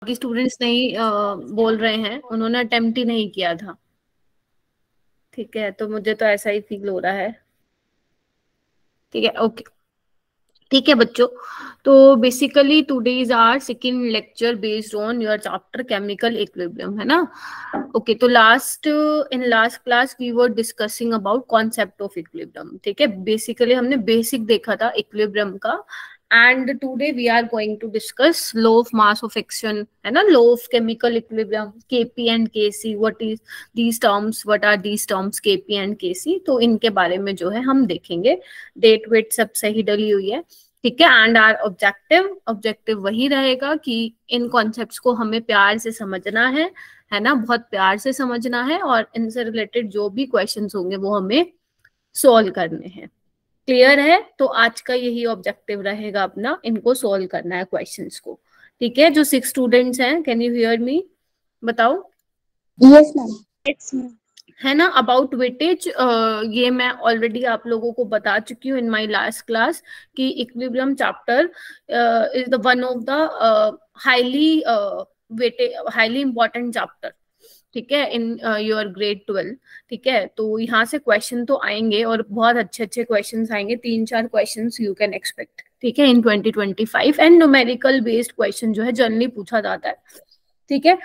बाकी स्टूडेंट्स नहीं बोल रहे हैं, उन्होंने अटेम्प्ट ही नहीं किया था। ठीक है, तो मुझे तो ऐसा ही फील हो रहा है। ठीक है, ओके। ठीक है बच्चों, तो basically today's our second lecture based on your chapter chemical equilibrium, है ना। ओके, तो in last class we were discussing about concept of equilibrium. ठीक है, बेसिकली हमने बेसिक देखा था इक्विलिब्रियम का, and today we are going to discuss law of mass of action, है ना, law of chemical equilibrium, Kp and Kc, what is these terms, what are these terms Kp and KC, तो इनके बारे में जो है हम देखेंगे। डेट वेट सब सही डली हुई है, ठीक है। एंड आर ऑब्जेक्टिव वही रहेगा कि इन कॉन्सेप्ट्स को हमें प्यार से समझना है ना, बहुत प्यार से समझना है, और इनसे रिलेटेड जो भी क्वेश्चंस होंगे वो हमें सॉल्व करने हैं। क्लियर है? तो आज का यही ऑब्जेक्टिव रहेगा अपना, इनको सॉल्व करना है क्वेश्चंस को। ठीक है, जो 6 स्टूडेंट्स हैं, कैन यू हियर मी? बताओ। Yes ma'am. है ना, अबाउट वेटेज, ये मैं ऑलरेडी आप लोगों को बता चुकी हूँ इन माय लास्ट क्लास कि equilibrium chapter is the one of the highly important chapter. ठीक है, इन योर ग्रेड 12। ठीक है, तो यहाँ से क्वेश्चन तो आएंगे और बहुत अच्छे अच्छे क्वेश्चन आएंगे, 3-4 क्वेश्चन यू कैन एक्सपेक्ट। ठीक है, इन 2025, एंड न्यूमेरिकल बेस्ड क्वेश्चन जो है जनरली पूछा जाता है। ठीक है,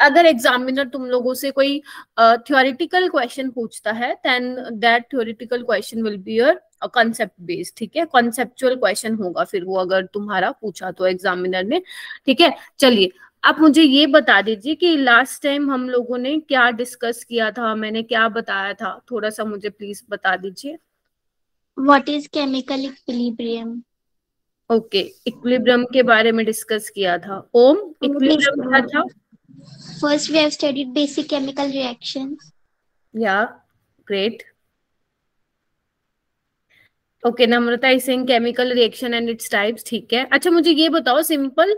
अगर एग्जामिनर तुम लोगों से कोई थ्योरेटिकल क्वेश्चन पूछता है, then that theoretical question will be a concept based. ठीक है, कॉन्सेप्चुअल क्वेश्चन होगा फिर वो, अगर तुम्हारा पूछा तो एग्जामिनर ने। ठीक है, चलिए आप मुझे ये बता दीजिए कि लास्ट टाइम हम लोगों ने क्या डिस्कस किया था, मैंने क्या बताया था, थोड़ा सा मुझे प्लीज बता दीजिए। What is chemical equilibrium? Okay, equilibrium के बारे में डिस्कस किया था। ओम, इक्विलिब्रियम क्या था? First we have studied basic chemical reactions. Yeah, great. Okay, Namrata is saying chemical reaction and it's types. ठीक है, अच्छा मुझे ये बताओ simple,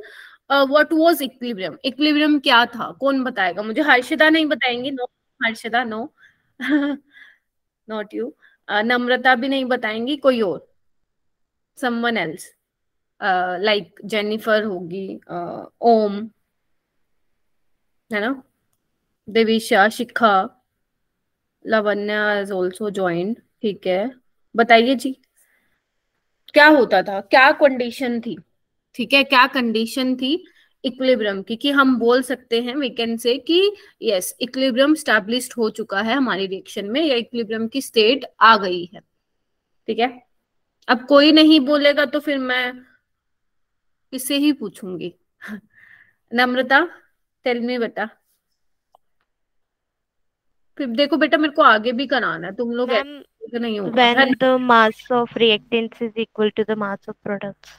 what was equilibrium? Equilibrium क्या था, कौन बताएगा मुझे? हर्षिता नहीं बताएंगी? No, Harshita no. Not you. Namrata भी नहीं बताएंगी, कोई और? समवन एल्स, लाइक जेनिफर होगी, ओम, है ना, देविशा, शिखा, लावण्या इज ऑल्सो ज्वाइंड। ठीक है, बताइए जी, क्या होता था, क्या कंडीशन थी? ठीक है, क्या कंडीशन थी इक्विलिब्रियम की कि हम बोल सकते हैं, वी कैन से कि यस इक्विलिब्रियम स्टैब्लिश्ड हो चुका है हमारी रिएक्शन में, या इक्विलिब्रियम की स्टेट आ गई है। ठीक है, अब कोई नहीं बोलेगा तो फिर मैं किससे ही पूछूंगी? नम्रता, टेल मी बेटा। फिर देखो बेटा, मेरे को आगे भी कराना है, तुम लोग मैम, ऐसे नहीं होगा, है when ना? the mass of reactants is equal to the mass of products.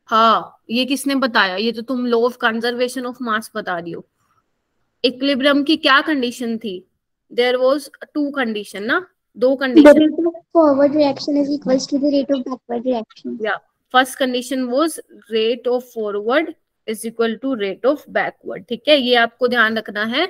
हाँ, ये किसने बताया? ये तो तुम law of conservation of mass बता रही हो। इक्विलिब्रियम की क्या कंडीशन थी? देयर वाज 2 कंडीशन ना, 2 The condition. rate of forward reaction is equals to the rate of backward reaction. या, first condition was rate of forward is equal to rate of backward. ठीक है, ये आपको ध्यान रखना है।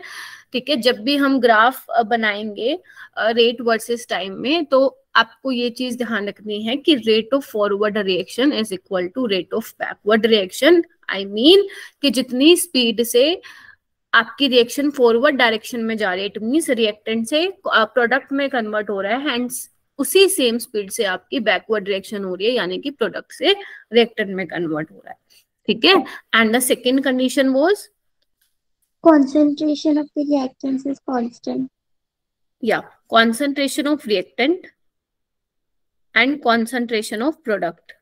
ठीक है, जब भी हम ग्राफ बनाएंगे रेट वर्सेस टाइम में, तो आपको ये चीज ध्यान रखनी है कि rate of forward reaction is equal to rate of backward reaction. I mean कि जितनी स्पीड से आपकी रिएक्शन फॉरवर्ड डायरेक्शन में जा रही है, इट मींस रिएक्टेंट से प्रोडक्ट में कन्वर्ट हो रहा है, हैंस उसी सेम स्पीड से आपकी बैकवर्ड रिएक्शन हो रही है, यानी कि प्रोडक्ट से रिएक्टेंट में कन्वर्ट हो रहा है। ठीक है, and the second condition was Concentration of the reactants is constant. या concentration of reactant and concentration of product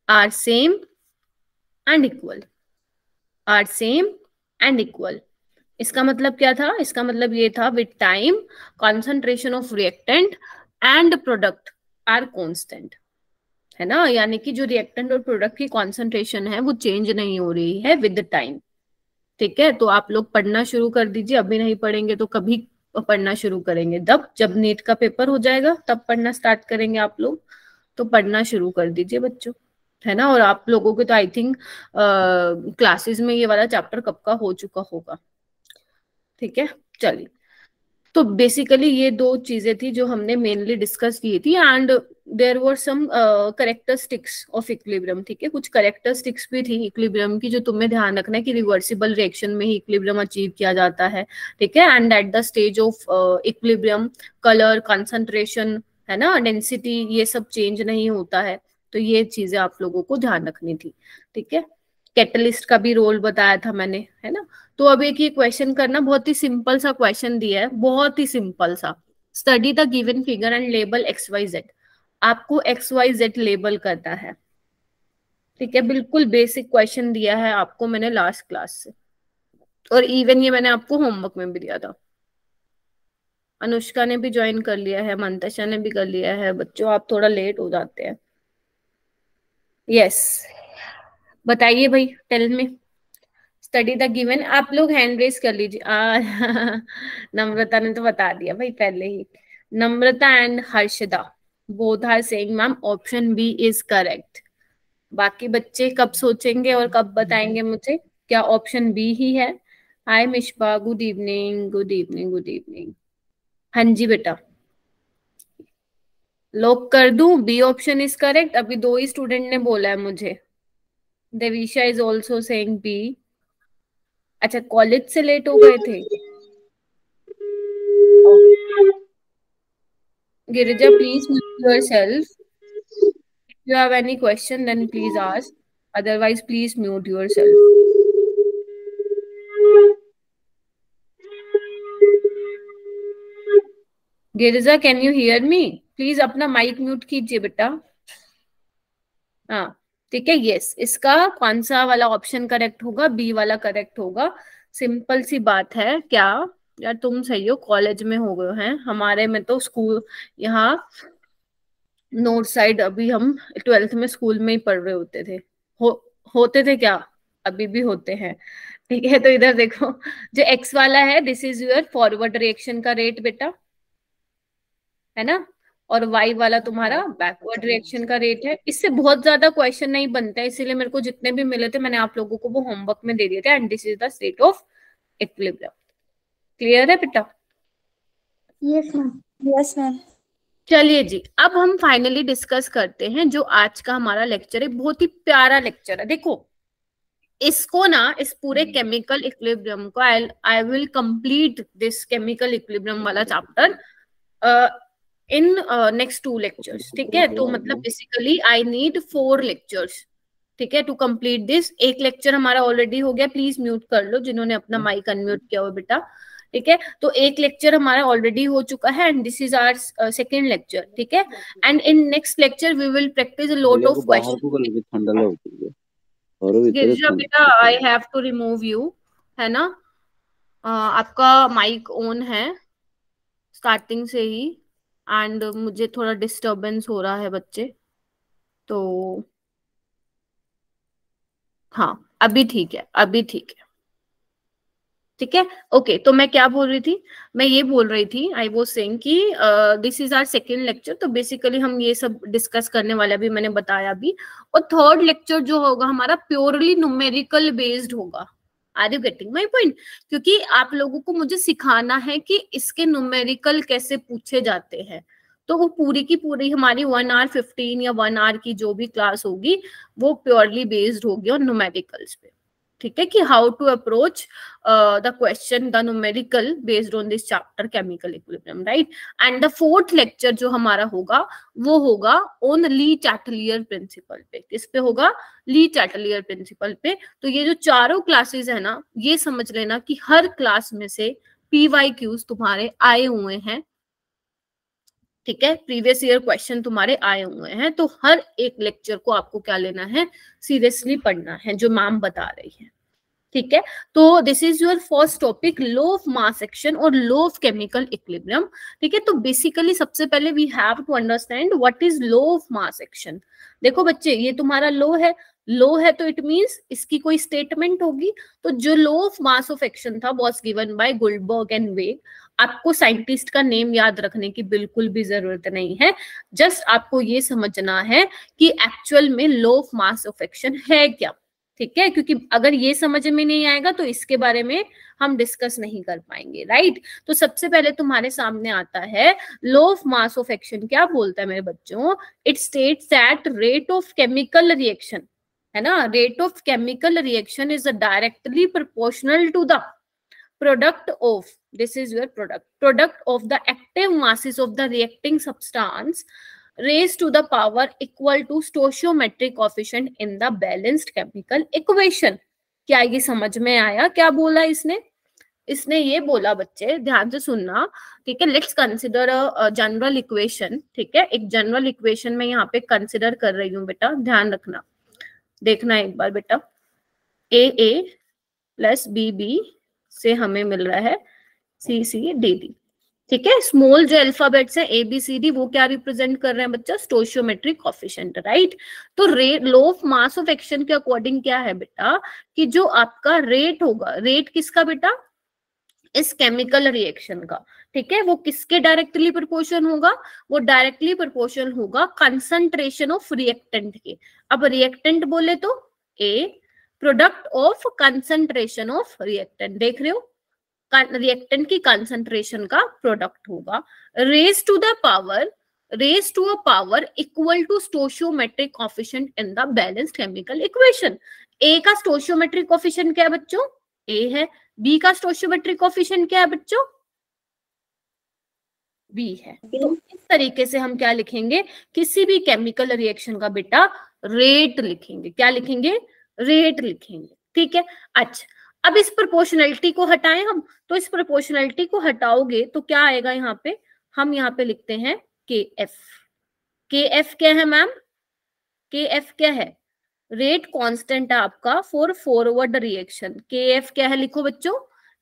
are same and equal, are same and equal। इसका मतलब क्या था? इसका मतलब ये था with time concentration of reactant and product are constant, है ना, यानी कि जो रिएक्टेंट और प्रोडक्ट की कॉन्सेंट्रेशन है वो चेंज नहीं हो रही है विद टाइम। ठीक है, तो आप लोग पढ़ना शुरू कर दीजिए, अभी नहीं पढ़ेंगे तो कभी पढ़ना शुरू करेंगे? जब नीट का पेपर हो जाएगा तब पढ़ना स्टार्ट करेंगे आप लोग। तो पढ़ना शुरू कर दीजिए बच्चों, है ना। और आप लोगों के तो आई थिंक क्लासेस में ये वाला चैप्टर कब का हो चुका होगा। ठीक है, चलिए तो बेसिकली ये दो चीजें थी जो हमने मेनली डिस्कस की थी, and there were some characteristics of equilibrium, ठीक है, कुछ करेक्टरिस्टिक्स भी थी इक्विलिब्रियम की जो तुम्हें ध्यान रखना है कि रिवर्सिबल रिएक्शन में ही इक्विलिब्रियम अचीव किया जाता है, ठीक है, and at the stage of equilibrium colour, concentration, है ना, डेंसिटी, ये सब चेंज नहीं होता है। तो ये चीजें आप लोगों को ध्यान रखनी थी, ठीक है। कैटलिस्ट का भी रोल बताया था मैंने, है ना। तो अब एक ये क्वेश्चन करना, बहुत ही सिंपल सा क्वेश्चन दिया है, बहुत ही सिंपल सा। Study the given figure and label x y z. आपको एक्स वाई जेड लेबल करना है, ठीक है। बिल्कुल बेसिक क्वेश्चन दिया है आपको मैंने लास्ट क्लास से, और इवन ये मैंने आपको होमवर्क में भी दिया था। अनुष्का ने भी ज्वाइन कर लिया है, मंतशा ने भी कर लिया है। बच्चों आप थोड़ा लेट हो जाते हैं। यस, बताइए भाई, tell me. Study the given, आप लोग हैंड रेस कर लीजिए। नम्रता ने तो बता दिया भाई पहले ही। Namrata and Harshada both are saying ma'am option B is correct. बाकी बच्चे कब सोचेंगे और कब बताएंगे मुझे क्या ऑप्शन बी ही है? Hi Mishba, good evening, good evening, good evening. हाँ जी बेटा, लॉक कर दूं बी ऑप्शन इज करेक्ट? अभी दो ही स्टूडेंट ने बोला है मुझे। Devisha is also saying b. अच्छा, कॉलेज से लेट हो गए थे। Girija, please mute yourself. If you have any question, then please ask. Otherwise, please mute yourself. Girija, can you hear me? Please अपना माइक म्यूट कीजिए बेटा। हाँ, ठीक है। यस, इसका कौन सा वाला ऑप्शन करेक्ट होगा? बी वाला करेक्ट होगा। सिंपल सी बात है। क्या यार, तुम सही हो, कॉलेज में हो गए हैं, हमारे में तो स्कूल यहाँ नॉर्थ साइड, अभी हम 12th में स्कूल में ही पढ़ रहे होते थे। होते थे क्या, अभी भी होते हैं, ठीक है। तो इधर देखो, जो एक्स वाला है this is your forward reaction का रेट बेटा, है ना, और वाई वाला तुम्हारा बैकवर्ड रिएक्शन का रेट है। इससे बहुत ज्यादा क्वेश्चन नहीं बनता है, इसीलिए मेरे को जितने भी मिले थे मैंने आप लोगों को वो होमवर्क में दे दिए थे। And this is the state of equilibrium. Clear है बेटा? Yes ma'am. Yes ma'am. चलिए जी, अब हम फाइनली डिस्कस करते हैं जो आज का हमारा लेक्चर है। बहुत ही प्यारा लेक्चर है। देखो, इसको ना, इस पूरे केमिकल इक्विलिब्रियम को I will complete this chemical equilibrium वाला चैप्टर इन नेक्स्ट 2 लेक्चर्स, ठीक है। तो मतलब बेसिकली आई नीड 4 लेक्चर्स, ठीक है, टू कंप्लीट दिस। एक लेक्चर हमारा ऑलरेडी हो गया, प्लीज म्यूट कर लो जिन्होंने अपना माइक अनम्यूट किया हो बेटा, ठीक है। तो एक लेक्चर हमारा ऑलरेडी हो चुका है and this is our second lecture, ठीक है। And in next lecture we will practice a lot of question. Girija बेटा, I have to remove you, है ना। आपका माइक ऑन है स्टार्टिंग से ही, एंड मुझे थोड़ा डिस्टरबेंस हो रहा है बच्चे, तो हाँ, अभी ठीक है, अभी ठीक है, ठीक है। ओके, तो मैं क्या बोल रही थी? मैं ये बोल रही थी, आई वाज सेइंग कि this is our second lecture. तो बेसिकली हम ये सब डिस्कस करने वाले, अभी मैंने बताया भी। और थर्ड लेक्चर जो होगा हमारा प्योरली न्यूमेरिकल बेस्ड होगा। Are you getting my point? क्योंकि आप लोगों को मुझे सिखाना है कि इसके न्यूमेरिकल कैसे पूछे जाते हैं। तो वो पूरी की पूरी हमारी 1 hour 15 या 1 hour की जो भी क्लास होगी वो प्योरली बेस्ड होगी और न्यूमेरिकल्स पे, ठीक है, कि how to approach the question the numerical based on this chapter chemical equilibrium, right. And the fourth lecture जो हमारा होगा वो होगा ऑन ली चैटलियर प्रिंसिपल पे। किस पे होगा? ली चैटलियर प्रिंसिपल पे। तो ये जो चारों क्लासेस है ना, ये समझ लेना कि हर क्लास में से PYQs तुम्हारे आए हुए हैं, ठीक है, प्रीवियस ईयर क्वेश्चन तुम्हारे आए हुए हैं। तो हर एक लेक्चर को आपको क्या लेना है, सीरियसली पढ़ना है जो मैम बता रही है, ठीक है। तो this is your first topic, low of mass action और लो ऑफ केमिकल इक्विलिब्रियम, ठीक है। तो बेसिकली सबसे पहले we have to understand what is law of mass action. देखो बच्चे, ये तुम्हारा लो है, लो है तो इट मींस इसकी कोई स्टेटमेंट होगी। तो जो लो ऑफ मास ऑफ एक्शन था वाज गिवन बाय गुल्डबर्ग एंड वेग। आपको साइंटिस्ट का नेम याद रखने की बिल्कुल भी जरूरत नहीं है, जस्ट आपको ये समझना है कि एक्चुअल में लो ऑफ मास ऑफ एक्शन है क्या, ठीक है, क्योंकि अगर ये समझ में नहीं आएगा तो इसके बारे में हम डिस्कस नहीं कर पाएंगे, राइट। तो सबसे पहले तुम्हारे सामने आता है law of mass of action. क्या बोलता है मेरे बच्चों? It states that rate of chemical reaction, है ना, rate of chemical reaction is directly proportional to the product of, this is your product of the active masses of the reacting substance raised to the power equal to stoichiometric coefficient in the balanced chemical equation। क्या ये समझ में आया क्या बोला इसने? इसने ये बोला बच्चे, ध्यान से सुनना, ठीक है। Let's consider a general equation, ठीक है। एक जनरल इक्वेशन में यहाँ पे कंसिडर कर रही हूँ बेटा, ध्यान रखना, देखना एक बार बेटा। ए प्लस बी से हमें मिल रहा है सी डी, ठीक है। स्मॉल जो अल्फाबेट्स है ए बी सी डी, वो क्या रिप्रेजेंट कर रहे हैं बच्चा? स्टोइचियोमेट्रिक कोएफिशिएंट, राइट। तो law of mass of action के अकॉर्डिंग क्या है बेटा कि जो आपका रेट होगा, रेट किसका बेटा? इस केमिकल रिएक्शन का, ठीक है। वो किसके डायरेक्टली प्रोपोर्शन होगा? वो डायरेक्टली प्रोपोर्शन होगा कंसंट्रेशन ऑफ रिएक्टेंट के। अब रिएक्टेंट बोले तो a, product of concentration of reactant, देख रहे हो, रिएक्टेंट की कंसंट्रेशन का प्रोडक्ट होगा, raise to a power equal to stoichiometric coefficient in the balanced chemical equation. A का स्टोइचियोमेट्रिक कोएफिशिएंट क्या है बच्चों? ए है। बी का स्टोइचियोमेट्रिक कोएफिशिएंट क्या है बच्चों? बी है। तो इस तरीके से हम क्या लिखेंगे? किसी भी केमिकल रिएक्शन का बेटा रेट लिखेंगे। क्या लिखेंगे? रेट लिखेंगे, ठीक है। अच्छा, अब इस प्रोपोर्शनलिटी को हटाएं हम, तो इस प्रोपोर्शनलिटी को हटाओगे तो क्या आएगा यहाँ पे? हम यहाँ पे लिखते हैं के एफ। के एफ क्या है मैम? के एफ क्या है? रेट कांस्टेंट है आपका फॉर फॉरवर्ड रिएक्शन। के एफ क्या है? लिखो बच्चों,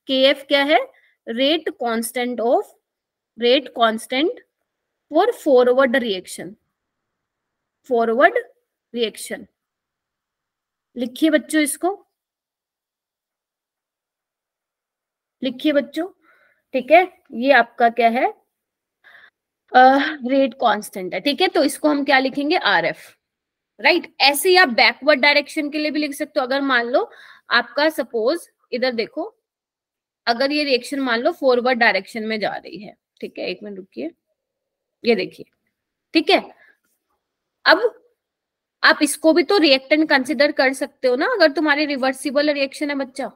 के एफ क्या है? Rate constant for forward reaction. लिखिए बच्चों, इसको लिखिए बच्चों, ठीक है। ये आपका क्या है? रेट कांस्टेंट है, ठीक है। तो इसको हम क्या लिखेंगे? R F, right. ऐसे ही आप बैकवर्ड डायरेक्शन के लिए भी लिख सकते हो। अगर मान लो आपका सपोज, इधर देखो, अगर ये रिएक्शन मान लो फॉरवर्ड डायरेक्शन में जा रही है, ठीक है, एक मिनट रुकिए, ये देखिए, ठीक है। अब आप इसको भी तो रिएक्टेंट कंसिडर कर सकते हो ना, अगर तुम्हारी रिवर्सिबल रिएक्शन है बच्चा,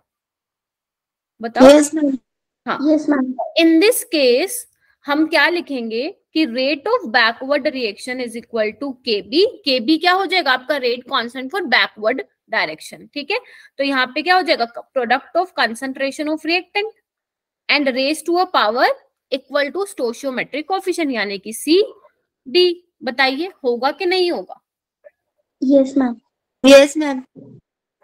बताओ। Yes, ma'am. हाँ, Yes, ma'am. In this case हम क्या लिखेंगे कि rate of backward reaction is equal to KB. KB क्या हो जाएगा? आपका rate constant for backward direction, ठीक है। तो यहाँ पे क्या हो जाएगा? Product of concentration of reactant and raise to a power equal to stoichiometric coefficient, यानी कि सी डी। बताइए होगा कि नहीं होगा? Yes, ma'am. Yes, ma'am.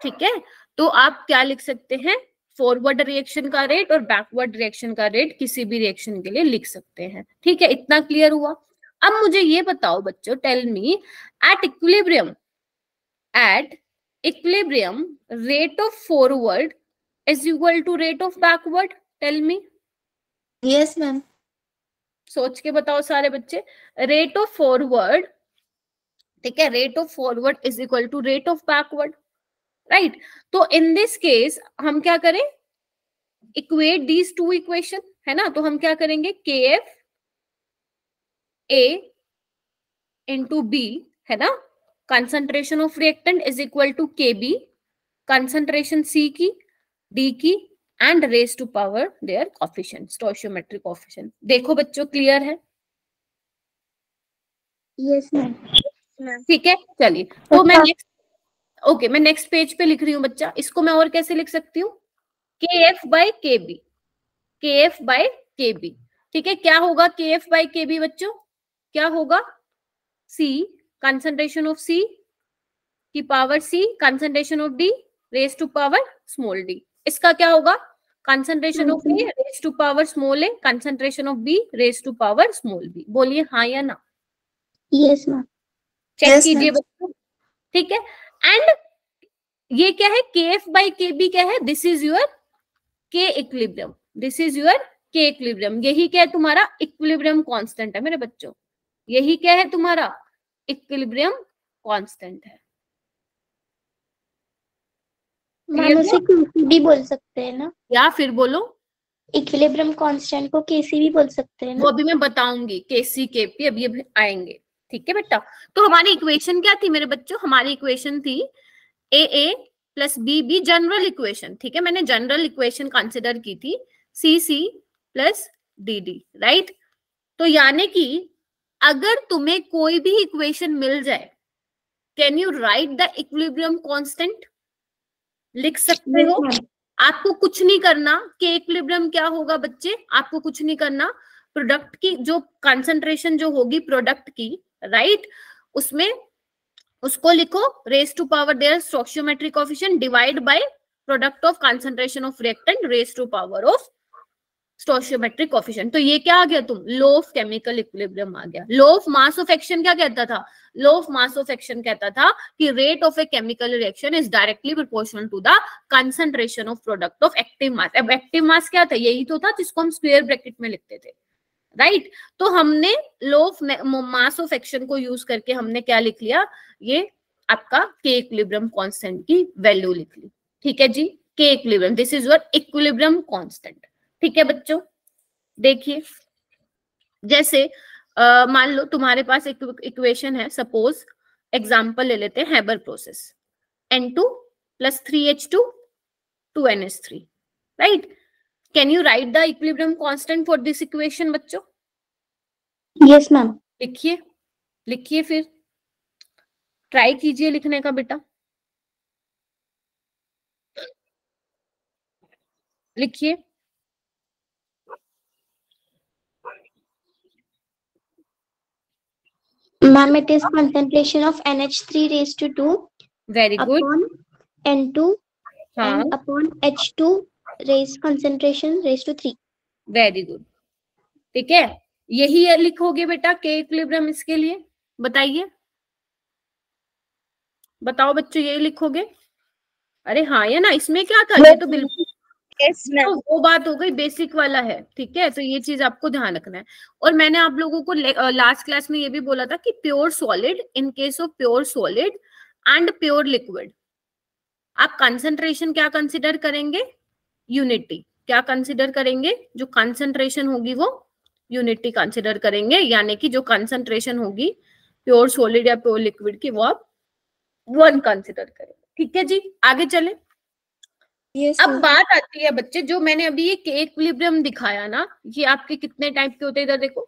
ठीक है। तो आप क्या लिख सकते हैं? फॉरवर्ड रिएक्शन का रेट और बैकवर्ड रिएक्शन का रेट किसी भी रिएक्शन के लिए लिख सकते हैं, ठीक है। इतना क्लियर हुआ? अब मुझे ये बताओ बच्चों, tell me, at equilibrium rate of forward is equal to rate of backward. Tell me. Yes, ma'am. सोच के बताओ सारे बच्चे। रेट ऑफ फॉरवर्ड, ठीक है, rate of forward is equal to rate of backward, right. तो इन दिस केस हम क्या करें? इक्वेट दीज टू इक्वेशन, है ना। तो हम क्या करेंगे? के एफ ए इंटू बी, है ना, concentration of reactant is equal to K B, concentration C की, डी की, and raise to power their coefficient, stoichiometric coefficient. देखो बच्चों, क्लियर है? Yes, ma'am. ठीक है, चलिए। तो मैं नेक्स्ट पेज पे लिख रही हूँ बच्चा। इसको मैं और कैसे लिख सकती हूँ? के एफ बाई के बी, के एफ बाई के बी, ठीक है। क्या होगा के एफ बाई के बी बच्चों? क्या होगा? सी, कंसंट्रेशन ऑफ सी की power c, concentration of d raise to power small d. इसका क्या होगा? Concentration of a raise to power small a, concentration of b raise to power small b. बोलिए हाँ या ना? Yes, ma'am. चेक Yes, कीजिए ma'am. बच्चों, ठीक है। एंड ये क्या है? के एफ बाई के बी क्या है? दिस इज योर के इक्विलिब्रियम, दिस इज योर के इक्विलिब्रियम। यही क्या है? तुम्हारा इक्विलिब्रियम कांस्टेंट है मेरे बच्चों। यही क्या है? तुम्हारा इक्विलिब्रियम कांस्टेंट है। मैम उसे केसी भी बोल सकते हैं ना, या फिर बोलो, इक्विलिब्रियम कांस्टेंट को केसी भी बोल सकते हैं वो ना। अभी मैं बताऊंगी, केसी केपी अभी अभी आएंगे। ठीक है बेटा, तो हमारी इक्वेशन क्या थी मेरे बच्चों? हमारी इक्वेशन थी ए प्लस बी जनरल इक्वेशन। ठीक है, मैंने जनरल इक्वेशन कंसिडर की थी, सी प्लस डी, राइट। तो यानी कि अगर तुम्हें कोई भी इक्वेशन मिल जाए, can you write the equilibrium constant? लिख सकते हो। आपको कुछ नहीं करना, के इक्विलिब्रियम क्या होगा बच्चे, आपको कुछ नहीं करना, प्रोडक्ट की जो कंसंट्रेशन जो होगी प्रोडक्ट की, राइट, उसमें उसको लिखो raise to power their stoichiometric coefficient divide by product of concentration of reactant raise to power of stoichiometric coefficient. तो ये क्या आ गया, तुम लॉ ऑफ केमिकल इक्विलिब्रियम आ गया। Law of mass of action क्या कहता था? Law of mass of action कहता था कि rate of a chemical reaction is directly proportional to the concentration of product of active mass. अब एक्टिव मास क्या था? यही तो था जिसको हम स्क्वायर ब्रैकेट में लिखते थे, राइट। तो हमने law of mass of action को यूज करके हमने क्या लिख लिया, ये आपका के इक्विलिब्रियम कांस्टेंट की वैल्यू लिख ली। ठीक है जी, के equilibrium, this is your equilibrium constant. ठीक है बच्चों, देखिए जैसे मान लो तुम्हारे पास एक इक्वेशन है, सपोज एग्जांपल ले लेते हैं Haber process, N2 plus 3H2 2NH3, right. Can you write the equilibrium constant for this equation बच्चों? Yes ma'am. लिखिए, लिखिए, फिर ट्राई कीजिए लिखने का बेटा, लिखिए। Ma'am it is concentration of NH3 raised to 2 very good, upon N2 हाँ, and upon H2 raised concentration raised to 3. Very good. ठीक है, यही है लिखोगे बेटा के इक्विलिब्रियम इसके लिए, बताइए, बताओ बच्चों, यही लिखोगे? अरे हाँ, ये ना, इसमें क्या था, ये तो बिल्कुल तो वो बात हो गई, बेसिक वाला है। ठीक है, तो ये चीज आपको ध्यान रखना है। और मैंने आप लोगों को लास्ट क्लास में ये भी बोला था कि pure solid, in case of pure solid and pure liquid, आप कंसंट्रेशन क्या कंसिडर करेंगे? यूनिटी। क्या कंसिडर करेंगे? जो कंसंट्रेशन होगी वो यूनिटी कंसिडर करेंगे, यानी कि जो कंसंट्रेशन होगी प्योर सॉलिड या प्योर लिक्विड की, वो आप 1 कंसिडर करेंगे। ठीक है जी, आगे चले। Yes, अब बात आती है बच्चे, जो मैंने अभी ये के इक्विलिब्रियम दिखाया ना, ये आपके कितने टाइप के होते हैं, इधर देखो।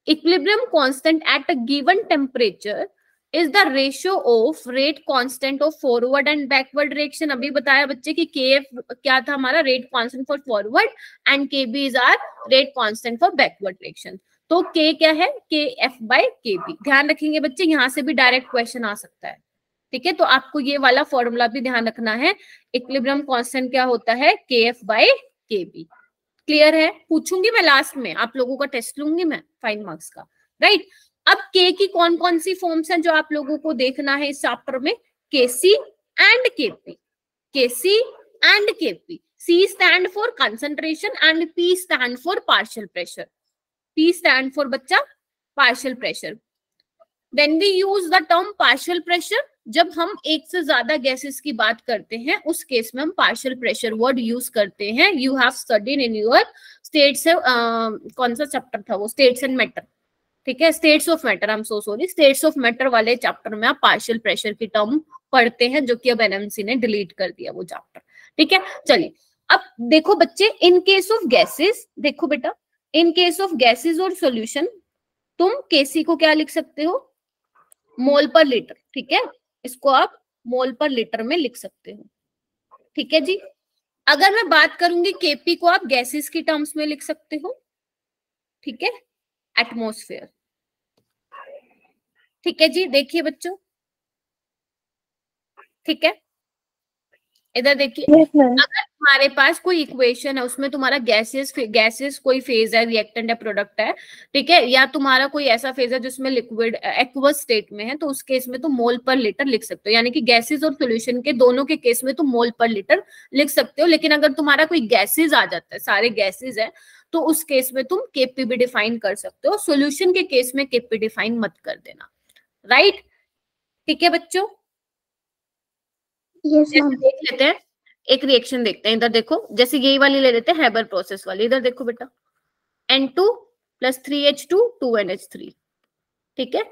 Equilibrium constant at a given temperature is the ratio of rate constant of forward and backward direction. अभी बताया बच्चे कि के क्या था हमारा, rate constant for forward, and K B is our rate constant for backward direction. तो K क्या है? के एफ बाय के बी। ध्यान रखेंगे बच्चे, यहां से भी डायरेक्ट क्वेश्चन आ सकता है। ठीक है, तो आपको ये वाला फॉर्मूला भी ध्यान रखना है। इक्विलिब्रियम कांस्टेंट क्या होता है? के एफ बाय के बी। क्लियर है? पूछूंगी मैं लास्ट में, आप लोगों का टेस्ट लूंगी मैं 5 मार्क्स का, राइट। अब के की कौन कौन सी फॉर्म्स हैं जो आप लोगों को देखना है इस चैप्टर में? KC and KP, KC and KP. C stand for concentration and P stand for partial pressure. P stand for बच्चा partial pressure. When we use the term partial pressure, जब हम एक से ज्यादा गैसेस की बात करते हैं उस केस में हम पार्शियल प्रेशर वर्ड यूज करते हैं। You have studied in your states, कौन सा चैप्टर था वो? States and matter. ठीक है, states of matter, I am so sorry, states of matter वाले चैप्टर में आप पार्शियल प्रेशर की टर्म पढ़ते हैं, जो कि अब एनएमसी ने डिलीट कर दिया वो चैप्टर। ठीक है, चलिए अब देखो बच्चे, इन केस ऑफ गैसेस, देखो बेटा, इन केस ऑफ गैसेस और सॉल्यूशन, तुम केसी को क्या लिख सकते हो? मोल पर लीटर। ठीक है, इसको आप मोल पर लीटर में लिख सकते हो। ठीक है जी। अगर मैं बात करूंगी केपी को, आप गैसेस की टर्म्स में लिख सकते हो। ठीक है, एटमॉस्फेयर। ठीक है जी, देखिए बच्चों, ठीक है, इधर देखिए। अगर तुम्हारे पास कोई इक्वेशन है, उसमें तुम्हारा गैसेस कोई फेज है, रिएक्टेंट या प्रोडक्ट है, ठीक है, या तुम्हारा कोई ऐसा फेज है जिसमें लिक्विड एक्वस स्टेट में है, तो उस केस में तुम मोल पर लीटर लिख सकते हो। यानी कि गैसेस और सॉल्यूशन के दोनों के केस में तुम मोल पर लीटर लिख सकते हो। लेकिन अगर तुम्हारा कोई गैसेस आ जाता है, सारे गैसेस है, तो उस केस में तुम केपी भी डिफाइन कर सकते हो। सॉल्यूशन के केस में केपी डिफाइन मत कर देना, राइट। ठीक है बच्चों, yes, देख लेते हैं। एक रिएक्शन देखते हैं, इधर देखो, जैसे यही वाली ले लेते हैं, हैबर प्रोसेस वाली। इधर देखो बेटा, N2 + 3H2 2NH3, ठीक है,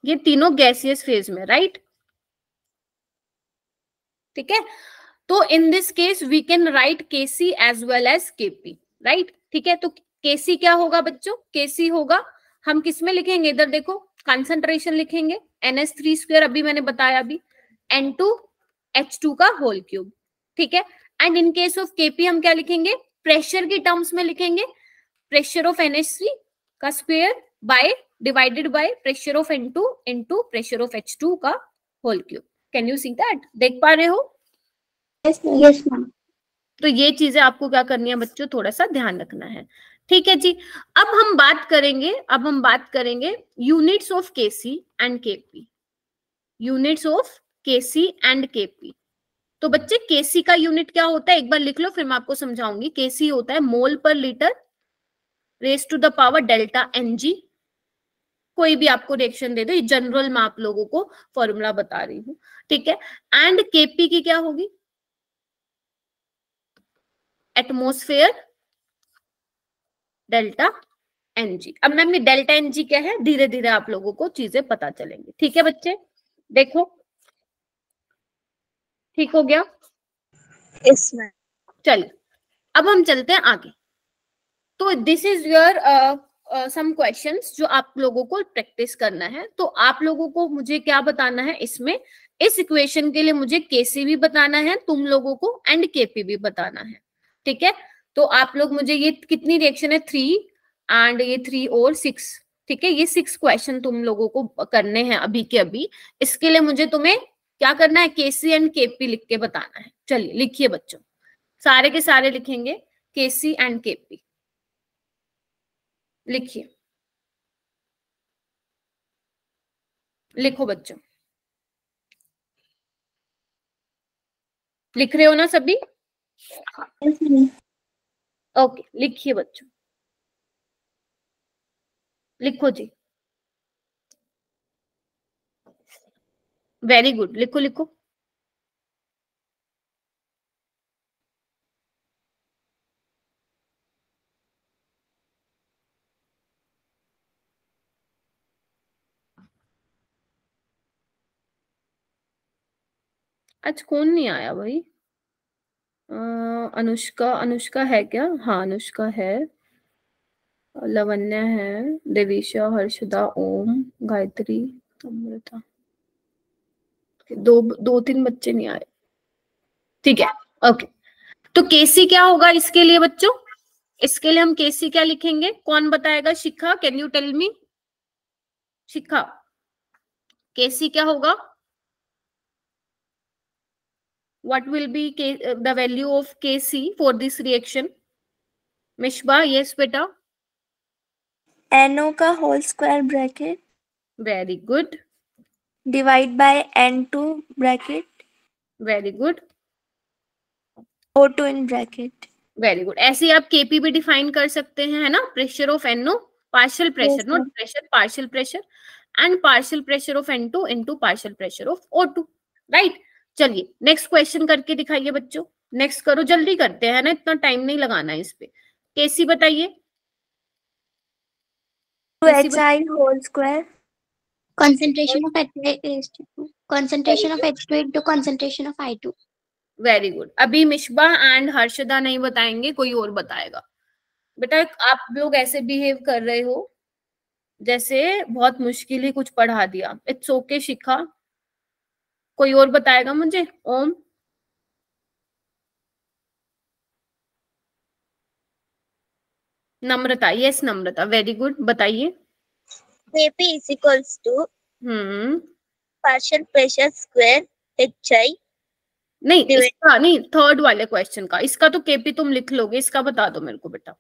ये तीनों गैसियस फेज में, राइट, ठीक है। तो in this case we can write Kc as well as Kp, right, ठीक है। तो Kc क्या होगा बच्चों, Kc होगा, हम किस में लिखेंगे, इधर देखो, कंसंट्रेशन लिखेंगे, NH3 अभी मैंने बताया अभी, N2H2 का होल क्यूब, ठीक है। And in case of Kp हम क्या लिखेंगे, प्रेशर की टर्म्स में लिखेंगे, प्रेशर ऑफ NH3 का square by divided by pressure of N2 into pressure of H2 का whole cube. Can you see that, देख पा रहे हो? Yes ma'am. तो ये चीजें आपको क्या करनी है बच्चों, थोड़ा सा ध्यान रखना है, ठीक है जी। अब हम बात करेंगे units of Kc and Kp, units of Kc and Kp। तो बच्चे Kc का यूनिट क्या होता है, एक बार लिख लो, फिर मैं आपको समझाऊंगी। Kc होता है mole per litre raise to the power delta Ng। कोई भी आपको रिएक्शन दे दो, ये जनरल मैं आप लोगों को फॉर्मूला बता रही हूँ, ठीक है। एंड Kp की क्या होगी, एटमोस्फेयर डेल्टा Ng। अब मैम ये डेल्टा Ng क्या है, धीरे धीरे आप लोगों को चीजें पता चलेंगी, ठीक है बच्चे। देखो ठीक हो गया, यस मैम। चलिए अब हम चलते हैं आगे। तो this is your some questions जो आप लोगों को प्रैक्टिस करना है। तो आप लोगों को मुझे क्या बताना है इसमें, इस इक्वेशन के लिए मुझे Kc भी बताना है तुम लोगों को, एंड Kp भी बताना है, ठीक है। तो आप लोग मुझे, ये कितनी रिएक्शन है, 3 एंड ये 3 और 6, ठीक है, ये 6 क्वेश्चन तुम लोगों को करने हैं अभी के अभी। इसके लिए मुझे तुम्हें क्या करना है, Kc एंड Kp लिख के बताना है। चलिए लिखिए बच्चों, सारे के सारे लिखेंगे Kc एंड Kp, लिखिए, लिखो बच्चों, लिख रहे हो ना सभी? Yes ma'am. ओके लिखिए बच्चों, लिखो जी, वेरी गुड, लिखो लिखो। आज कौन नहीं आया भाई? अनुष्का, अनुष्का है क्या? हाँ अनुष्का है, लवन्या है, देवीशा, हर्षदा, ओम, गायत्री, अमृता, दो तीन बच्चे नहीं आए, ठीक है, ओके। तो Kc क्या होगा इसके लिए बच्चों, इसके लिए हम Kc क्या लिखेंगे, कौन बताएगा? Shikha, can you tell me? Shikha, Kc क्या होगा? What will be the value of Kc for this reaction? Mishba, yes beta. NO का whole square bracket Very good, divide by N2 bracket very good, O2 in bracket. very good। ऐसे ही आप Kp भी define कर सकते हैं, है ना, pressure of NO, partial pressure, Yes, not ma'am. Pressure, partial pressure, and partial pressure of N2 into partial pressure of O2, right. चलिए next question करके दिखाइए बच्चों, नेक्स्ट करो, जल्दी करते हैं ना, इतना टाइम नहीं लगाना है इस पे। Kc बताइए, 2HI whole square. Concentration of H2 into concentration of I2. Very good. अभी मिशबा एंड हर्षदा नहीं बताएंगे, कोई और बताएगा। बेटा आप लोग ऐसे बिहेव कर रहे हो जैसे बहुत मुश्किल ही कुछ पढ़ा दिया। इट्स ओके शिखा, कोई और बताएगा मुझे? ओम, नम्रता, यस नम्रता, वेरी गुड, बताइए। Kp is equals to partial pressure square HI. नहीं इसका नहीं, थर्ड वाले क्वेश्चन का, इसका तो Kp तुम लिख लोगे, इसका बता दो मेरे को बेटा।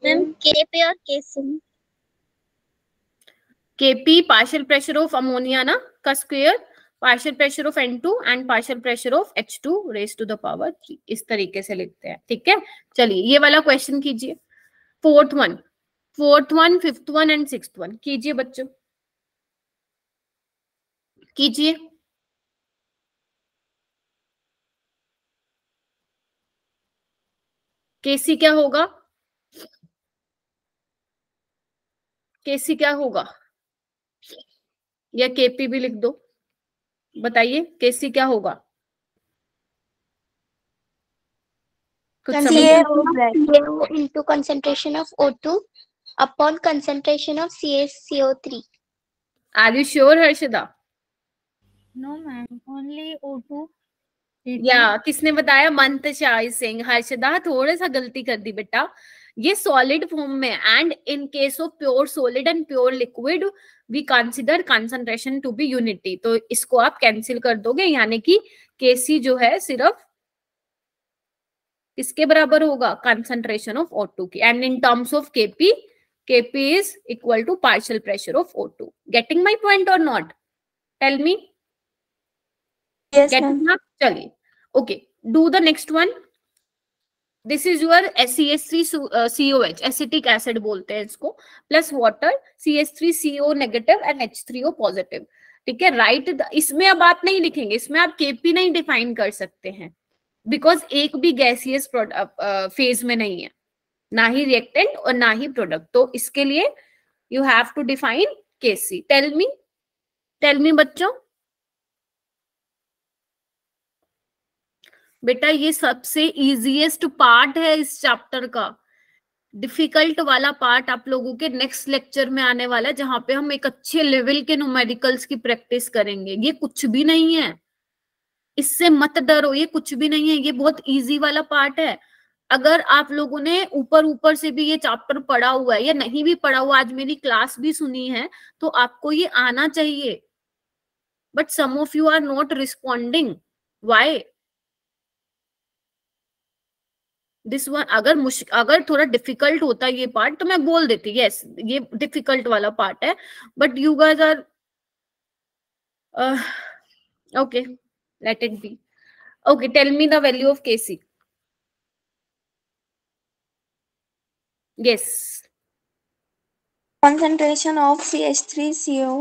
मैम Kp और Kc, Kp partial pressure of ammonia ना का square, partial pressure of N2 and partial pressure of H2 raise to the power 3, इस तरीके से लिखते हैं, ठीक है। चलिए ये वाला क्वेश्चन कीजिए, fourth one, fifth one and sixth one कीजिए बच्चों, कीजिए। केसी क्या होगा? केसी क्या होगा? या केपी भी लिख दो, बताइए केसी क्या होगा? कुछ समझ CaO into concentration of O2 upon concentration of CaCO3. Are you sure Harshada? No, ma'am. Only O2. या किसने बताया? मंतशाई सिंह। हर्षदा थोड़ा सा गलती कर दी बेटा, ये सॉलिड फॉर्म में, and in case of pure solid and pure liquid we consider concentration to be unity. तो इसको आप कैंसिल कर दोगे, यानी कि केसी जो है सिर्फ किसके बराबर होगा? कंसंट्रेशन ऑफ O2 की। And in terms of KP, KP is equal to partial pressure of O2। Getting my point और नॉट? Tell me. चलिए, okay, do the next one. This is your CH3COH, acetic acid बोलते हैं इसको, plus water CH3CO negative and H3O positive. ठीक है, right. इसमें अब आप नहीं लिखेंगे, इसमें आप केपी नहीं डिफाइन कर सकते हैं, बिकॉज एक भी गैसियस फेज में नहीं है, ना ही रिएक्टेंट और ना ही प्रोडक्ट। तो इसके लिए you have to define KC. Tell me बच्चों। बेटा ये सबसे इजीएस्ट पार्ट है इस चैप्टर का। डिफिकल्ट वाला पार्ट आप लोगों के नेक्स्ट लेक्चर में आने वाला है, जहां पे हम एक अच्छे लेवल के न्यूमेरिकल्स की प्रैक्टिस करेंगे। ये कुछ भी नहीं है, इससे मत डरो, ये कुछ भी नहीं है, ये बहुत इजी वाला पार्ट है। अगर आप लोगों ने ऊपर ऊपर से भी ये चैप्टर पढ़ा हुआ है या नहीं भी पढ़ा हुआ, आज मेरी क्लास भी सुनी है, तो आपको ये आना चाहिए। But some of you are not responding, why? This one अगर थोड़ा डिफिकल्ट होता ये पार्ट तो मैं बोल देती यस ये डिफिकल्ट वाला पार्ट है, but you guys are okay, let it be. Okay, tell me the value of Kc। Yes, concentration of CH3CO,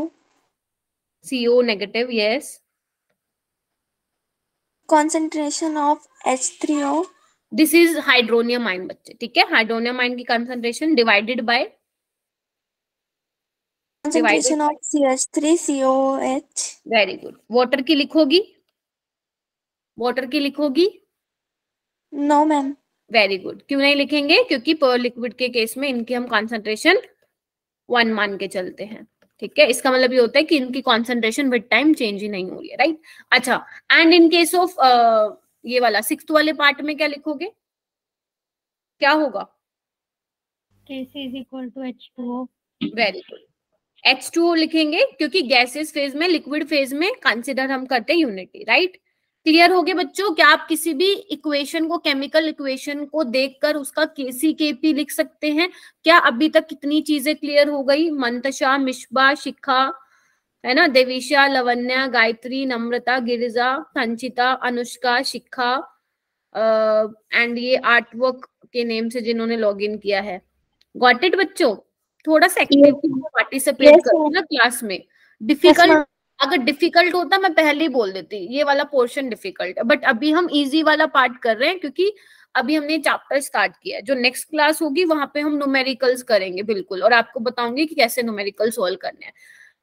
CO negative, yes. concentration of H3O, this is hydronium ion बच्चे, ठीक है। Hydronium ion की concentration divided by concentration of CH3COH. Very good. Water की लिखोगी? Water की लिखोगी? No, ma'am. Very good. क्यों नहीं लिखेंगे? क्योंकि पर लिक्विड के केस में इनकी हम कंसंट्रेशन 1 मान के चलते हैं, ठीक है। इसका मतलब ये होता है कि इनकी कंसंट्रेशन विद टाइम चेंज ही नहीं हो रही है, राइट। अच्छा, एंड इन केस ऑफ ये वाला 6th वाले पार्ट में क्या लिखोगे? क्या होगा? Kc is equal to H2O. Very good. H2O लिखेंगे क्योंकि गैसेस फेज में, लिक्विड फेज में कंसिडर हम करते हैं यूनिटी, राइट। क्लियर हो गया बच्चों? क्या आप किसी भी इक्वेशन को, केमिकल इक्वेशन को देखकर उसका Kc Kp लिख सकते हैं? क्या अभी तक कितनी चीजें क्लियर हो गई? मंतशा, मिशबा, शिखा, है ना, देविशा, लवन्या, गायत्री, नम्रता, गिरिजा, संचिता, अनुष्का, शिखा, एंड ये आर्टवर्क के नेम से जिन्होंने लॉग इन किया है। गॉट इट बच्चों? थोड़ा सा एक्टिविटी में पार्टिसिपेट करो ना क्लास में। डिफिकल्ट, अगर डिफिकल्ट होता मैं पहले ही बोल देती ये वाला पोर्शन डिफिकल्ट है, बट अभी हम इजी वाला पार्ट कर रहे हैं क्योंकि अभी हमने चैप्टर स्टार्ट किया है। जो नेक्स्ट क्लास होगी वहां पे हम न्यूमेरिकल्स करेंगे बिल्कुल, और आपको बताऊंगी कि कैसे न्यूमेरिकल सॉल्व करने हैं,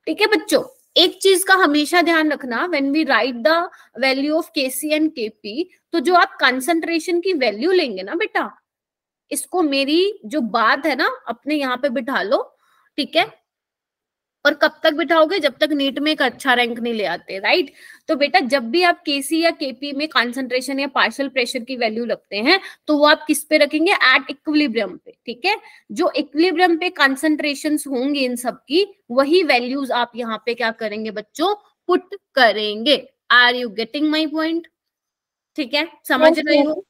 ठीक है बच्चों। एक चीज का हमेशा ध्यान रखना, when we write the value of Kc and Kp, तो जो आप कंसंट्रेशन की वैल्यू लेंगे ना बेटा, इसको मेरी जो बात है ना अपने यहाँ पे बिठा लो, ठीक है। और कब तक बिठाओगे? जब तक नीट में एक अच्छा रैंक नहीं ले आते, राइट। तो बेटा जब भी आप Kc या Kp में कंसंट्रेशन या पार्शियल प्रेशर की वैल्यू रखते हैं तो वो आप किस पे रखेंगे? एट इक्विलिब्रियम पे, ठीक है। जो इक्विलिब्रियम पे कंसंट्रेशंस होंगी इन सब की, वही वैल्यूज आप यहाँ पे क्या करेंगे बच्चों? पुट करेंगे। Are you getting my point? ठीक है, समझ रही हो?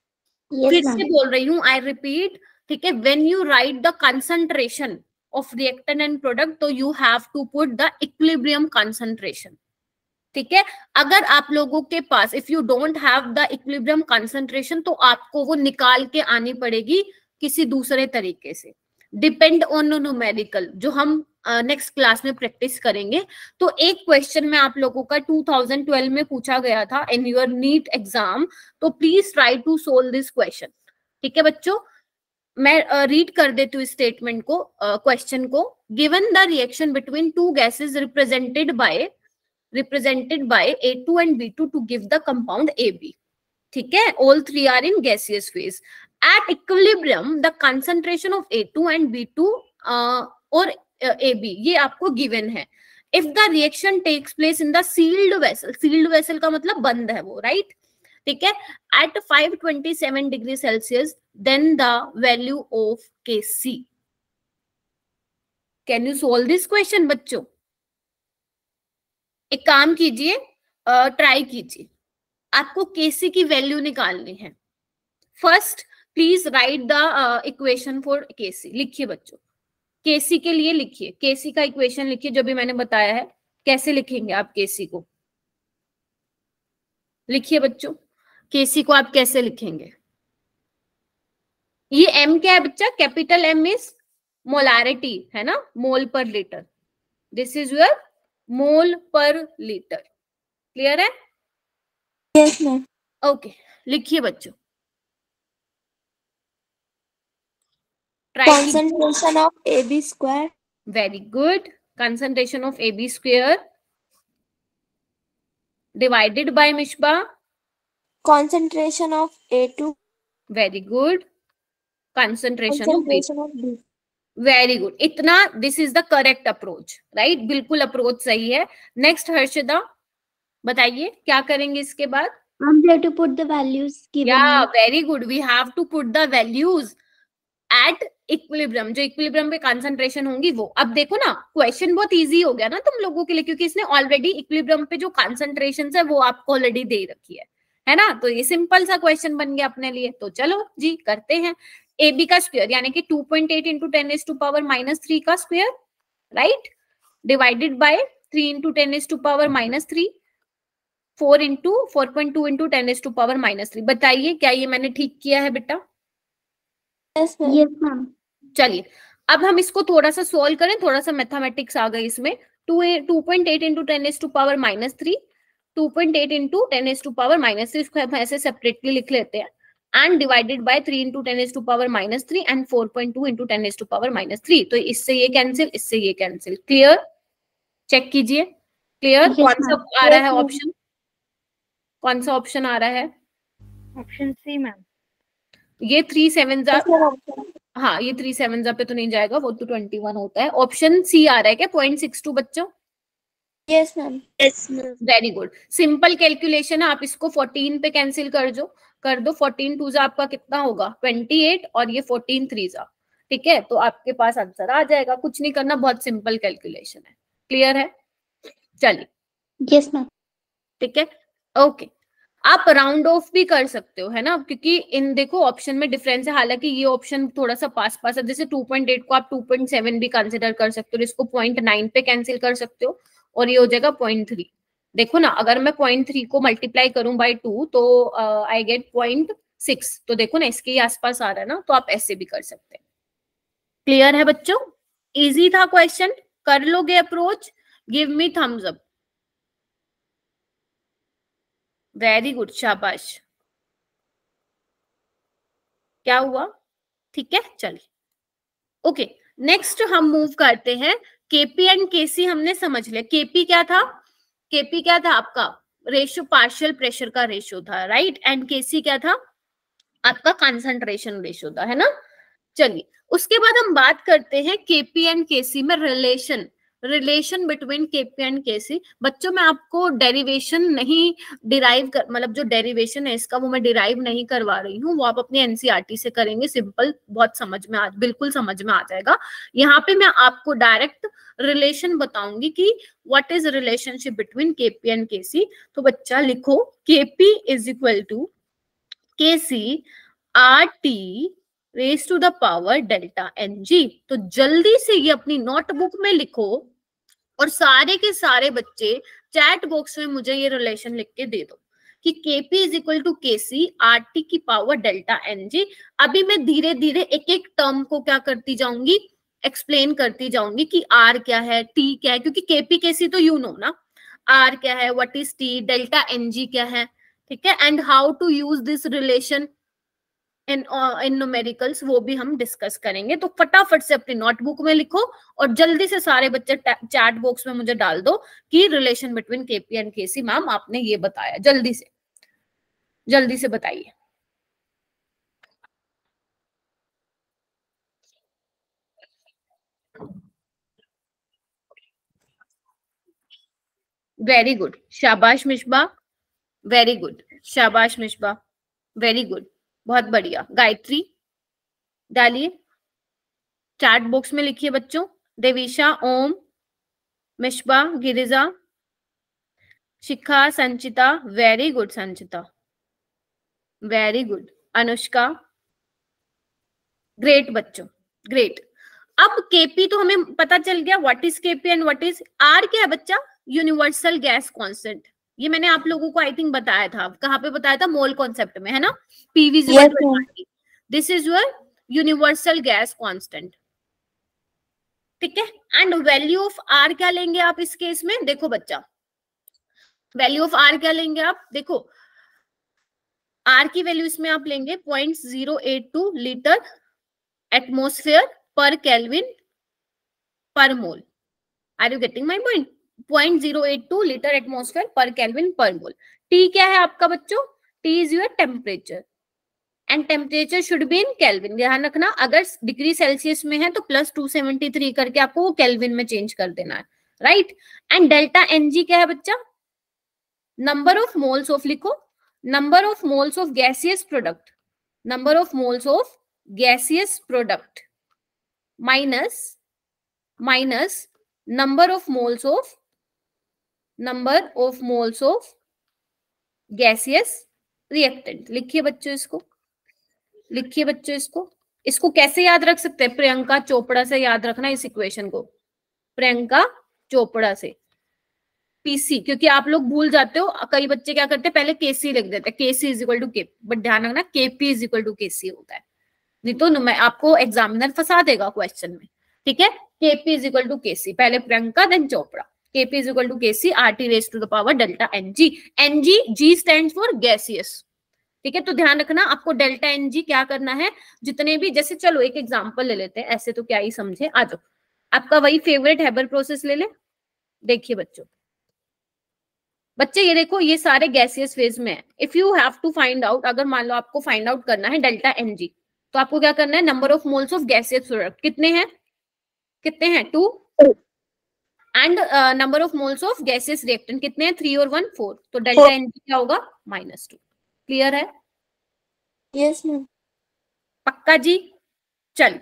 फिर से बोल रही हूँ, आई रिपीट, ठीक है। When you write the concentration of reactant and product, तो you have to put the equilibrium concentration, ठीक है। अगर आप लोगों के पास if you don't have the equilibrium concentration, तो आपको वो निकाल के आनी पड़ेगी किसी दूसरे तरीके से, डिपेंड ऑन न्यूमेरिकल, जो हम नेक्स्ट क्लास में प्रैक्टिस करेंगे। तो एक क्वेश्चन में आप लोगों का 2012 में पूछा गया था इन योर नीट एग्जाम, तो please try to solve this question, ठीक है बच्चों। मैं रीड कर देती हूँ स्टेटमेंट को, क्वेश्चन को. Given the reaction between two gases represented by A2 and B2 to give the compound AB. ठीक है, all three are in gaseous phase. At equilibrium, the concentration of A2 and B2 और AB ये आपको given है. If the reaction takes place in the sealed vessel का मतलब बंद है वो, right? ठीक है, at 527 degree Celsius, then the value of Kc. Can you solve this question बच्चों? एक काम कीजिए, ट्राई कीजिए, आपको केसी की वैल्यू निकालनी है. First please write the equation for KC. लिखिए बच्चों, केसी के लिए लिखिए, केसी का इक्वेशन लिखिए जो भी मैंने बताया है. कैसे लिखेंगे आप केसी को? लिखिए बच्चों, केसी को आप कैसे लिखेंगे? ये एम क्या है बच्चा? कैपिटल एम इज मोलारिटी है ना, mole per litre. This is your mole per litre. Clear है? Yes, ma'am. ओके, लिखिए बच्चों. Concentration of AB square. Very good. Concentration of AB square divided by Mishba. Concentration of A2. Very good. Concentration of B. Concentration of B. Very good. इतना, this is the correct approach, right? बिल्कुल approach सही है. Next Harshada बताइए क्या करेंगे इसके बाद? We have to put the values given. Yeah very good, we have to put the values at equilibrium. जो इक्विलिब्रियम पे कंसंट्रेशन होंगी वो. अब देखो ना, क्वेश्चन बहुत इजी हो गया ना तुम लोगों के लिए, क्योंकि इसने ऑलरेडी इक्विलिब्रियम पे जो कंसंट्रेशन है वो आपको ऑलरेडी दे रखी है ना. तो ये सिंपल सा क्वेश्चन बन गया अपने लिए. तो चलो जी करते हैं. AB का स्क्वायर यानी कि 2.8 इंटू 10⁻³ का square, right, divided by 3 into 10⁻³ 4 into 4.2 into 10⁻³ बताइए क्या ये मैंने ठीक किया है बेटा? Yes, ma'am. Yes, ma'am. चलिए अब हम इसको थोड़ा सा सोल्व करें. थोड़ा सा मैथमेटिक्स आ गई इसमें. 2.8 इंटू 10⁻³ 2.8 इंटू 10⁻³ इसको हम ऐसे सेपरेटली लिख लेते हैं. And divided by 3 into 10⁻³ and 4.2 into 10⁻³. तो इससे ये कैंसिल, इससे ये कैंसिल. क्लियर? चेक कीजिए. क्लियर? Yes, कौन सा ma'am. आ रहा है Yes, ma'am. ऑप्शन? कौन सा ऑप्शन आ रहा है? Option C ma'am. ये 3 7 Yes, ma'am. हाँ, ये 3 7 पे तो नहीं जाएगा, वो तो 21 होता है. ऑप्शन सी आ रहा है क्या? 0.62 बच्चों. Yes, ma'am. Yes, ma'am. Very good. Simple calculation है, आप इसको 14 पे कैंसिल कर दो. 14 2 आपका कितना होगा? 28 और ये 14 3 ठीक है. तो आपके पास आंसर आ जाएगा. कुछ नहीं करना, बहुत सिंपल कैलकुलेशन है. क्लियर है? चलिए Yes, ma'am. ठीक है. ओके, आप राउंड ऑफ भी कर सकते हो है ना, क्योंकि इन देखो ऑप्शन में डिफरेंस है. हालांकि ये ऑप्शन थोड़ा सा पास है. जैसे 2.8 को आप 2.7 भी कंसिडर कर सकते हो, इसको 0.9 पे कैंसिल कर सकते हो और ये हो जाएगा 0.3. देखो ना, अगर मैं 0.3 को मल्टीप्लाई करूं बाय 2 तो आई गेट 0.6. तो देखो ना, इसके आसपास आ रहा है ना, तो आप ऐसे भी कर सकते हैं. क्लियर है बच्चों? इजी था क्वेश्चन. कर लोगे approach? Give me thumbs up. Very good, शाबाश. क्या हुआ? ठीक है, चलिए. ओके, नेक्स्ट हम मूव करते हैं. केपी एंड केसी हमने समझ लिया. केपी क्या था? केपी क्या था आपका? रेशियो, पार्शियल प्रेशर का रेशियो था, राइट. एंड केसी क्या था? आपका कंसंट्रेशन रेशियो था, है ना. चलिए, उसके बाद हम बात करते हैं केपी एंड केसी में रिलेशन बिटवीन केपी एंड केसी. बच्चों मैं आपको डेरिवेशन नहीं डिराइव कर, मतलब जो डेरिवेशन है इसका वो मैं डिराइव नहीं करवा रही हूँ, वो आप अपने एनसीईआरटी से करेंगे. सिंपल, बहुत बिल्कुल समझ में आ जाएगा. यहाँ पे मैं आपको डायरेक्ट रिलेशन बताऊंगी कि what is relationship between KP and KC. तो बच्चा लिखो, KP is equal to KC RT raise to the power delta NG. तो जल्दी से ये अपनी नोटबुक में लिखो और सारे के सारे बच्चे चैट बॉक्स में मुझे ये रिलेशन लिख के दे दो कि KP is equal to KC RT की पावर डेल्टा NG. अभी मैं धीरे धीरे एक एक टर्म को क्या करती जाऊंगी, एक्सप्लेन करती जाऊंगी कि R क्या है, T क्या है, क्योंकि KP KC तो यू नो ना. R क्या है, what is T, delta NG क्या है, ठीक है, and how to use this relation. In numericals, वो भी हम डिस्कस करेंगे। तो फटाफट से अपनी नोटबुक में लिखो और जल्दी से सारे बच्चे चैट बॉक्स में मुझे डाल दो कि relation between KP and KC ma'am आपने ये बताया। जल्दी से बताइए। वेरी गुड, शाबाश मिशबा, वेरी गुड, शाबाश मिशबा, वेरी गुड, बहुत बढ़िया। गायत्री डालिए, चैट बॉक्स में लिखिए बच्चों। Devisha, Om, Mishba, Girija, Shikha, Sanchita, very good Sanchita, very good. Anushka, great बच्चों, ग्रेट। अब केपी तो हमें पता चल गया, what is KP and what is R. क्या है बच्चा? Universal gas constant. ये मैंने आप लोगों को आई थिंक बताया था। कहाँ पे बताया था? मोल कॉन्सेप्ट में, है ना? PV this is your universal gas constant, ठीक है। एंड वैल्यू ऑफ आर क्या लेंगे आप इस केस में? देखो बच्चा, वैल्यू ऑफ आर क्या लेंगे आप? देखो आर की वैल्यू इसमें आप लेंगे 0.082 litre atmosphere per kelvin per mole. Are you getting my point? 0.082 litre atmosphere per kelvin per mole. T क्या है आपका बच्चों? T is your temperature and temperature should be in kelvin. ध्यान रखना, अगर डिग्री सेल्सियस में है तो +273 करके आपको वो केल्विन में चेंज कर देना है, राइट। एंड डेल्टा एनजी क्या है बच्चा? नंबर ऑफ मोल्स ऑफ, लिखो, number of moles of gaseous product, number of moles of gaseous product minus number of moles of gaseous reactant. लिखिए बच्चों इसको, लिखिए बच्चों इसको कैसे याद रख सकते हैं? प्रियंका चोपड़ा से याद रखना इस इक्वेशन को, प्रियंका चोपड़ा से। पीसी, क्योंकि आप लोग भूल जाते हो, कई बच्चे क्या करते हैं पहले केसी लिख देते हैं, केसी इज इक्वल टू के, बट ध्यान रखना केपी इज इक्वल टू केसी होता है, नहीं तो मैं आपको एग्जामिनर फंसा देगा क्वेश्चन में, ठीक है। KP is equal to KC, पहले Priyanka then Chopra. KP is equal to KC RT raise to the power delta NG. NG, G stands for gaseous, ठीक है। तो ध्यान रखना आपको डेल्टा एनजी क्या करना है, जितने भी, जैसे चलो एक एग्जांपल ले लेते हैं, ऐसे तो क्या ही समझे, आ जाओ। आपका वही फेवरेट हेबर प्रोसेस ले ले। देखिए बच्चे ये देखो, ये सारे गैसियस फेज में है। If you have to find out, अगर मान लो आपको फाइंड आउट करना है डेल्टा एनजी, तो आपको क्या करना है? Number of moles of gaseous product कितने हैं? 2 and number of moles of gaseous reactant कितने हैं? 3 और 1 4। तो डेल्टा एनजी क्या होगा? -2। क्लियर है? Yes ma'am. पक्का जी? चल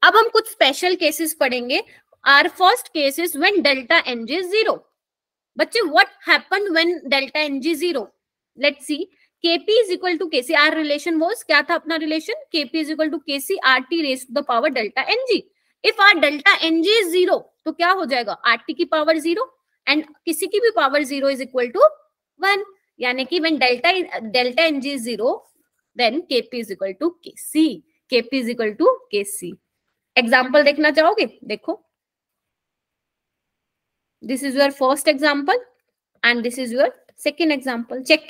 अब हम कुछ स्पेशल केसेस पढ़ेंगे। Our first case is when delta NG is 0। बच्चे what happened when delta NG 0? Let's see, KP is equal to KC. Our relation was, क्या था अपना relation? KP is equal to KC RT raise to the power delta NG. If our delta NG is 0 तो क्या हो जाएगा? RT की power 0 and किसी की भी पावर 0 इज इक्वल टू 1, यानी कि when delta NG is 0 then KP is equal to KC. KP is equal to KC. Example देखना चाहोगे? देखो, this is your first example and this is your second example. Check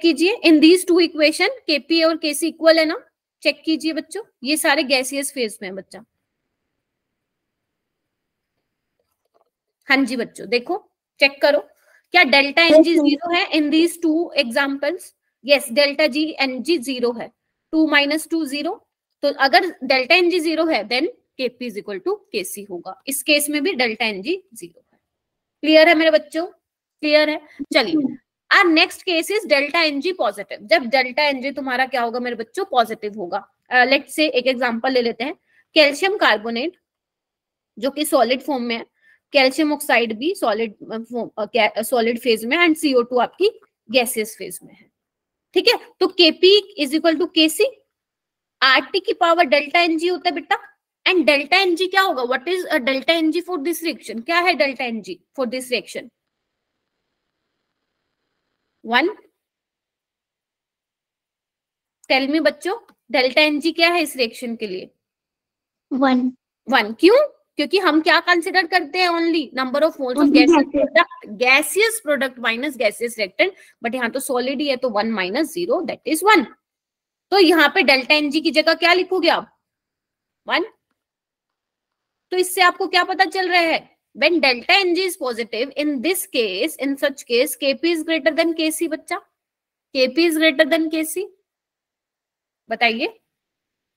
कीजिए in these two equation KP और KC equal है ना? Check कीजिए बच्चों, ये सारे गैसियस फेज में है बच्चा। हाँ जी बच्चों, देखो चेक करो, क्या डेल्टा एनजी 0 है in these two examples? Yes, delta G NG 0 है। 2 - 2 0। तो अगर डेल्टा एनजी 0 है then KP is equal to KC होगा। इस केस में भी डेल्टा एनजी 0 है। क्लियर है मेरे बच्चों? क्लियर है? चलिए, our next case is delta NG positive. जब डेल्टा एनजी तुम्हारा क्या होगा मेरे बच्चों? पॉजिटिव होगा। लेट्स से एक एग्जांपल ले लेते हैं, कैल्शियम कार्बोनेट जो कि सॉलिड फॉर्म में है, कैल्शियम ऑक्साइड भी सॉलिड फेज में, एंड CO2 आपकी गैसियस फेज में है, ठीक है। तो KP is equal to KC, RT की पावर डेल्टा एनजी होता है बेटा। एंड डेल्टा एनजी क्या होगा? What is delta NG for this reaction? क्या है delta NG for this reaction? 1। Tell me बच्चों, डेल्टा एनजी क्या है इस रिएक्शन के लिए? 1। क्यों? क्योंकि हम क्या कंसिडर करते हैं? Only number of moles of gaseous product minus gaseous reactant, but यहाँ तो सॉलिड ही है तो 1 - 0 दैट इज 1। तो यहाँ पे डेल्टा एन जी की जगह क्या लिखोगे आप? 1। तो इससे आपको क्या पता चल रहा है? When delta Ng is positive, in this case, in such case, Kp is greater than Kc बच्चा. Kp is greater than Kc. बताइए.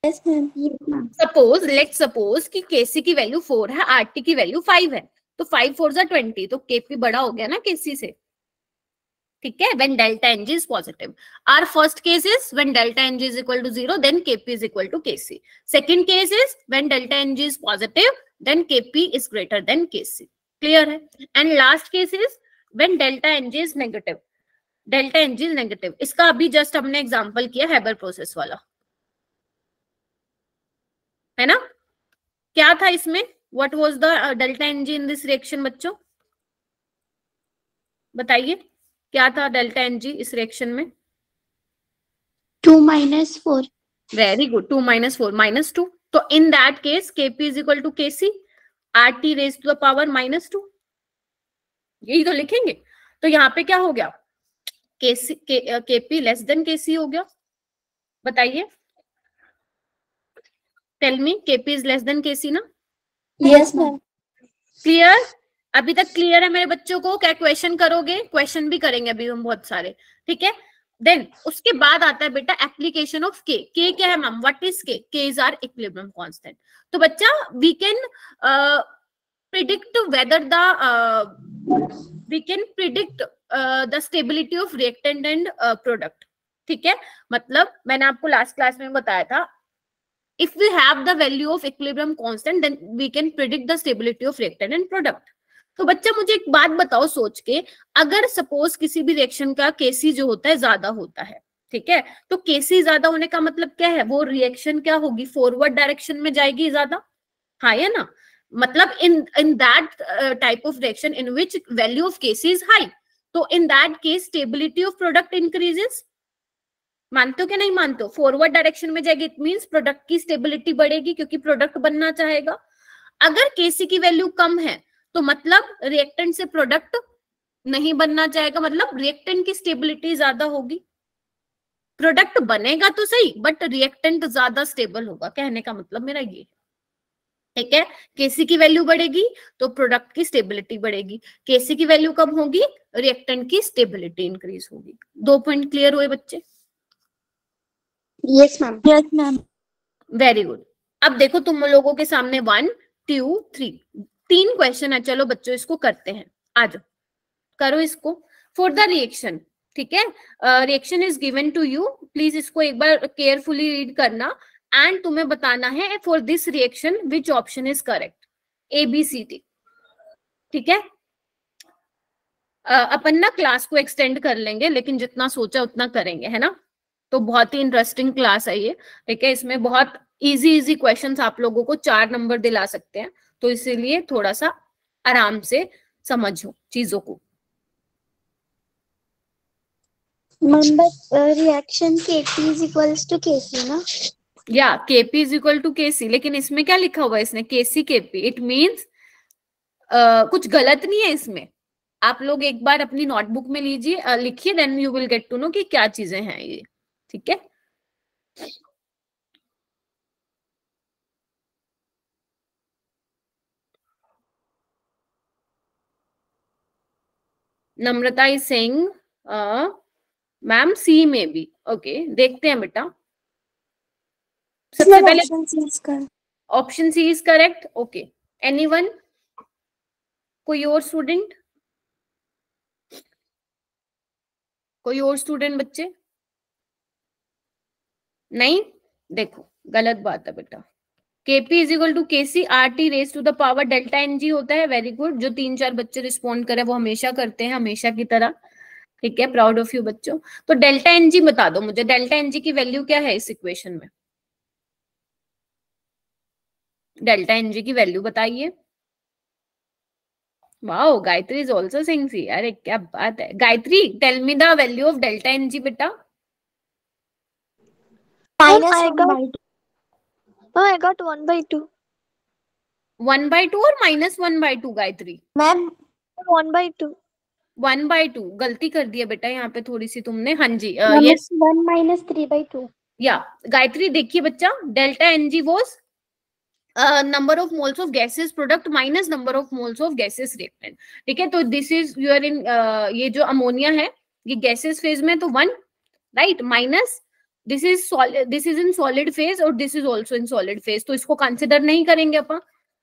Yes, ma'am. Suppose, let's suppose कि Kc की वैल्यू 4 है, Rt की वैल्यू 5 है, तो 5 4 जा 20, तो Kp बड़ा हो गया ना Kc से. ठीक है. When delta Ng is positive. Our first case is when delta Ng is equal to 0, then Kp is equal to Kc. Second case is when delta Ng is positive, then Kp is greater than Kc. Clear है? And last case is when delta Ng is negative. Delta Ng is negative. इसका अभी just हमने example किया Haber process वाला, है ना? क्या था इसमें? What was the delta Ng in this reaction बच्चों? बताइए क्या था डेल्टा एन जी इस रिएक्शन में? 2 minus 4. Very good. 2 minus 4 minus 2. तो in that case Kp is equal to Kc RT raise to the power -2. यही तो लिखेंगे. तो यहाँ पे क्या हो गया? Kp लेस देन Kc हो गया. बताइए, tell me. Kp is less than Kc ना? Yes, ma'am. क्लियर? अभी तक क्लियर है मेरे बच्चों को? क्या क्वेश्चन करोगे? क्वेश्चन भी करेंगे अभी हम बहुत सारे. ठीक है. देन उसके बाद आता है बेटा एप्लीकेशन ऑफ के. के क्या है मैम? व्हाट इज के? के इज आवर इक्विलिब्रियम कांस्टेंट. तो बच्चा we can predict whether the stability of reactant and product. ठीक है. मतलब मैंने आपको लास्ट क्लास में बताया था, if we have the value of equilibrium constant, then we can predict the stability of reactant and product. तो बच्चा मुझे एक बात बताओ सोच के, अगर सपोज किसी भी रिएक्शन का Kc जो होता है ज्यादा होता है, ठीक है, तो Kc ज्यादा होने का मतलब क्या है? वो रिएक्शन क्या होगी? फॉरवर्ड डायरेक्शन में जाएगी ज्यादा. हाँ या ना? मतलब in that type of reaction in which value of Kc is high, तो in that case stability of product increases. मानते हो क्या नहीं मानते हो? फॉरवर्ड डायरेक्शन में जाएगी, इट मींस प्रोडक्ट की स्टेबिलिटी बढ़ेगी क्योंकि प्रोडक्ट बनना चाहेगा. अगर Kc की वैल्यू कम है तो मतलब रिएक्टेंट से प्रोडक्ट नहीं बनना चाहेगा, मतलब रिएक्टेंट की स्टेबिलिटी ज्यादा होगी. प्रोडक्ट बनेगा तो सही बट रिएक्टेंट ज्यादा स्टेबल होगा. कहने का मतलब मेरा ये. ठीक है. Kc की वैल्यू बढ़ेगी तो प्रोडक्ट की स्टेबिलिटी बढ़ेगी. Kc की वैल्यू कम होगी, रिएक्टेंट की स्टेबिलिटी इंक्रीज होगी. 2 पॉइंट क्लियर हुए बच्चे? Yes, ma'am. Yes, ma'am. Very good. अब देखो तुम लोगों के सामने 1 2 3 3 क्वेश्चन है. चलो बच्चों इसको करते हैं. आज करो इसको. For the reaction. ठीक है. Reaction is given to you. Please इसको एक बार केयरफुली रीड करना एंड तुम्हें बताना है for this reaction which option is correct. ABCD. ठीक है. अपन ना क्लास को एक्सटेंड कर लेंगे, लेकिन जितना सोचा उतना करेंगे, है ना? तो बहुत ही इंटरेस्टिंग क्लास है ये. ठीक है. इसमें बहुत इजी क्वेश्चंस आप लोगों को 4 नंबर दिला सकते हैं, तो इसीलिए थोड़ा सा आराम से समझो चीजों को. Ma'am, but reaction Kp is equals to Kc, ना? या Kp is equal to Kc, लेकिन इसमें क्या लिखा हुआ है? इसने Kc Kp. इट मीन्स कुछ गलत नहीं है इसमें. आप लोग एक बार अपनी नोटबुक में लीजिए, लिखिए, then you will get to know कि क्या चीजें हैं ये. ठीक है. Namrata is saying ma'am C में भी. ओके, देखते हैं बेटा. सबसे पहले option C is correct. Okay. Anyone? कोई और स्टूडेंट? कोई और स्टूडेंट बच्चे? नहीं. देखो गलत बात है बेटा. Kp is equal to Kc RT raise to the power delta Ng होता है. Very good. जो 3-4 बच्चे रिस्पॉन्ड करे वो हमेशा करते हैं, हमेशा की तरह. ठीक है. प्राउड ऑफ यू बच्चों. तो डेल्टा Ng बता दो मुझे. डेल्टा Ng की वैल्यू क्या है इस इक्वेशन में? डेल्टा Ng की वैल्यू बताइए. Wow, Gayatri is also saying C. अरे क्या बात है. Gayatri, tell me the value of delta Ng बेटा. Minus 1/2. Oh, I got 1/2. 1/2 और -1/2 गायत्री? Ma'am, 1/2. 1/2 गलती कर दिया बेटा यहाँ पे थोड़ी सी तुमने. हाँ जी. Ma'am, yes. 1 minus 3/2. या गायत्री देखिए बच्चा, delta NG was number of moles of gases product minus number of moles of gases reactant, ठीक है। तो दिस इज यूर इन, ये जो अमोनिया है ये गैसेस फेज में तो 1, right, minus this is in solid phase और this is also in solid phase, तो इसको कंसिडर नहीं करेंगे अपन,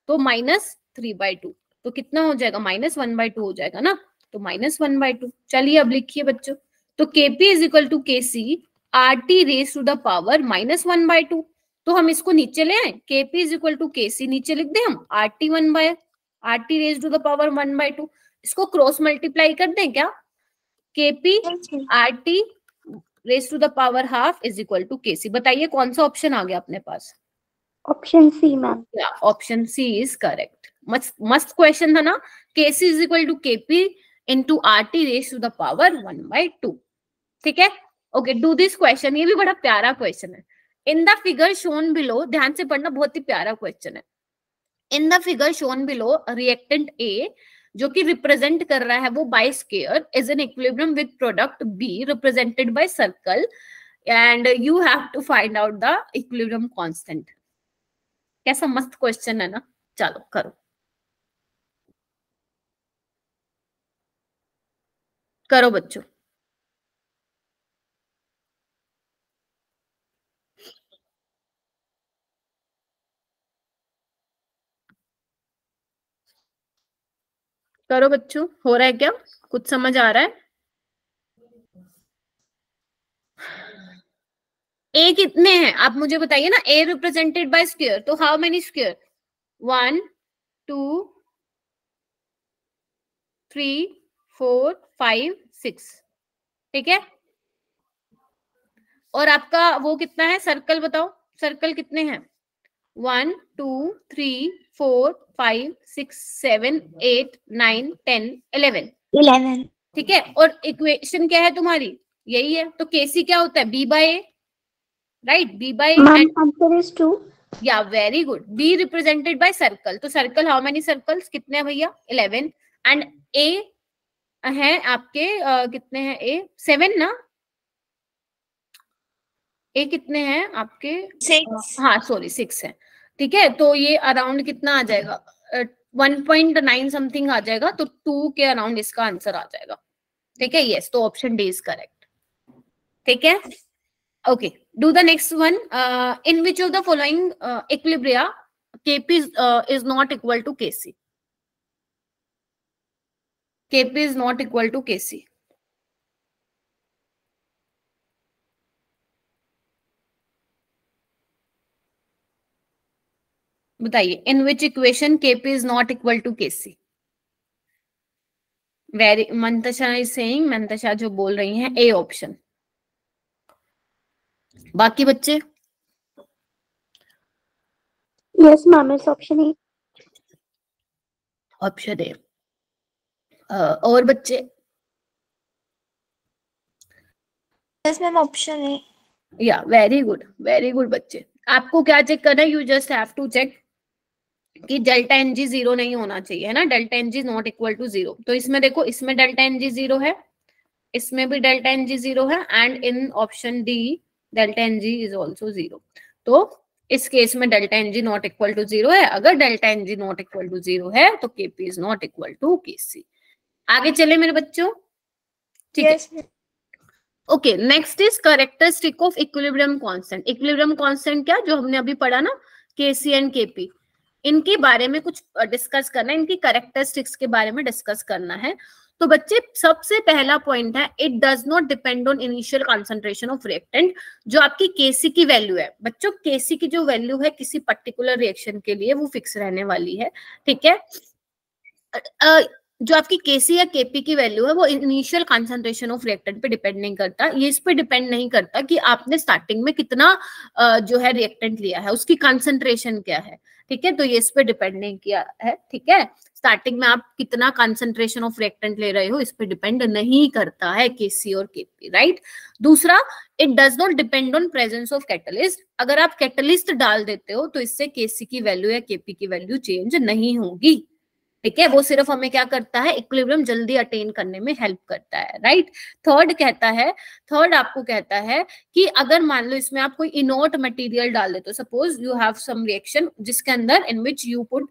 तो -3/2, तो कितना हो जाएगा, -1/2 हो जाएगा ना, तो -1/2। चलिए अब लिखिए बच्चों, तो Kp is equal to Kc RT raise to the power -1/2, तो हम इसको नीचे ले आए, Kp is equal to Kc नीचे लिख दे हम RT raise to the power 1/2, इसको क्रॉस मल्टीप्लाई कर दें क्या, Kp RT raise to the power half is equal to Kc। बताइए कौन सा ऑप्शन आ गया अपने पास, option C ma'am. Option C is correct. मस्त क्वेश्चन था ना, Kc is equal to Kp into RT raise to the power 1/2, ठीक है। ओके, डू दिस क्वेश्चन, ये भी बड़ा प्यारा क्वेश्चन है। In the figure shown below, ध्यान से पढ़ना, बहुत ही प्यारा क्वेश्चन है। In the figure shown below reactant A जो कि रिप्रेजेंट कर रहा है वो by square is in equilibrium with product B represented by circle and you have to find out the equilibrium constant. कैसा मस्त क्वेश्चन है ना, चलो करो करो बच्चों। करो बच्चों, हो रहा है क्या, कुछ समझ आ रहा है? ए कितने हैं आप मुझे बताइए ना, ए रिप्रेजेंटेड बाय स्क्वायर, तो हाउ मेनी स्क्वायर, 1 2 3 4 5 6, ठीक है। और आपका वो कितना है, सर्कल बताओ, सर्कल कितने हैं, 1 2 3 4 5 6 7 8 9 10 11, ठीक है। और इक्वेशन क्या है तुम्हारी, यही है, तो केसी क्या होता है, B by A, right, B by answer is 2। Yeah very good, B represented by circle, तो सर्कल हाउ मेनी सर्कल्स, कितने हैं भैया, 11, एंड ए है आपके कितने हैं, ए 7 ना, ए कितने हैं आपके, 6, हाँ सॉरी 6 है, ठीक है। तो ये अराउंड कितना आ जाएगा, 1.9 समथिंग आ जाएगा, तो 2 के अराउंड इसका आंसर आ जाएगा, ठीक है। यस, तो ऑप्शन डी इज करेक्ट, ठीक है। Okay, do the next one, in which of the following equilibria Kp is not equal to Kc, Kp is not equal to Kc, बताइए, in which equation Kp is not equal to Kc। Very, Mantasha is saying, Mantasha जो बोल रही हैं A option, बाकी बच्चे, yes ma'am, it's option A. Option A, और बच्चे, yes ma'am, option A. या वेरी गुड बच्चे। आपको क्या चेक करना है, you just have to check कि डेल्टा एन जी 0 नहीं होना चाहिए, है ना, delta N G not equal to 0। तो इसमें देखो, इसमें डेल्टा एन जी 0 है, इसमें भी डेल्टा एन जी 0 है, and in option D delta N G is also 0। तो इस केस में delta N G not equal to 0 है। अगर delta N G not equal to 0 है तो Kp is not equal to Kc। आगे चले मेरे बच्चों, ठीक है। Okay, next is characteristic of equilibrium constant. Equilibrium constant क्या, जो हमने अभी पढ़ा ना, Kc एंड Kp, इनके बारे में कुछ डिस्कस करना है, इनकी कैरेक्टरिस्टिक्स के बारे में डिस्कस करना है। तो बच्चे सबसे पहला पॉइंट है, it does not depend on initial concentration of reactant. जो आपकी Kc की वैल्यू है बच्चों, Kc की जो वैल्यू है किसी पर्टिकुलर रिएक्शन के लिए वो फिक्स रहने वाली है, ठीक है। जो आपकी Kc या Kp की वैल्यू है वो इनिशियल कंसंट्रेशन ऑफ रिएक्टेंट पे डिपेंड नहीं करता, ये इस पे डिपेंड नहीं करता कि आपने स्टार्टिंग में कितना जो है रिएक्टेंट लिया है, उसकी कंसंट्रेशन क्या है, ठीक है। तो ये इस पे डिपेंड नहीं किया है, ठीक है। स्टार्टिंग में आप कितना कंसंट्रेशन ऑफ रिएक्टेंट ले रहे हो इस पे डिपेंड नहीं करता है Kc और Kp, राइट। दूसरा, it does not depend on presence of catalyst. अगर आप कैटलिस्ट डाल देते हो तो इससे Kc की वैल्यू या Kp की वैल्यू चेंज नहीं होगी, ठीक है, वो सिर्फ हमें क्या करता है, इक्विलिब्रियम जल्दी अटेन करने में हेल्प करता है, राइट। थर्ड आपको कहता है कि अगर मान लो इसमें आप कोई इनर्ट मटेरियल डाल देते हो, suppose you have some reaction जिसके अंदर in which you put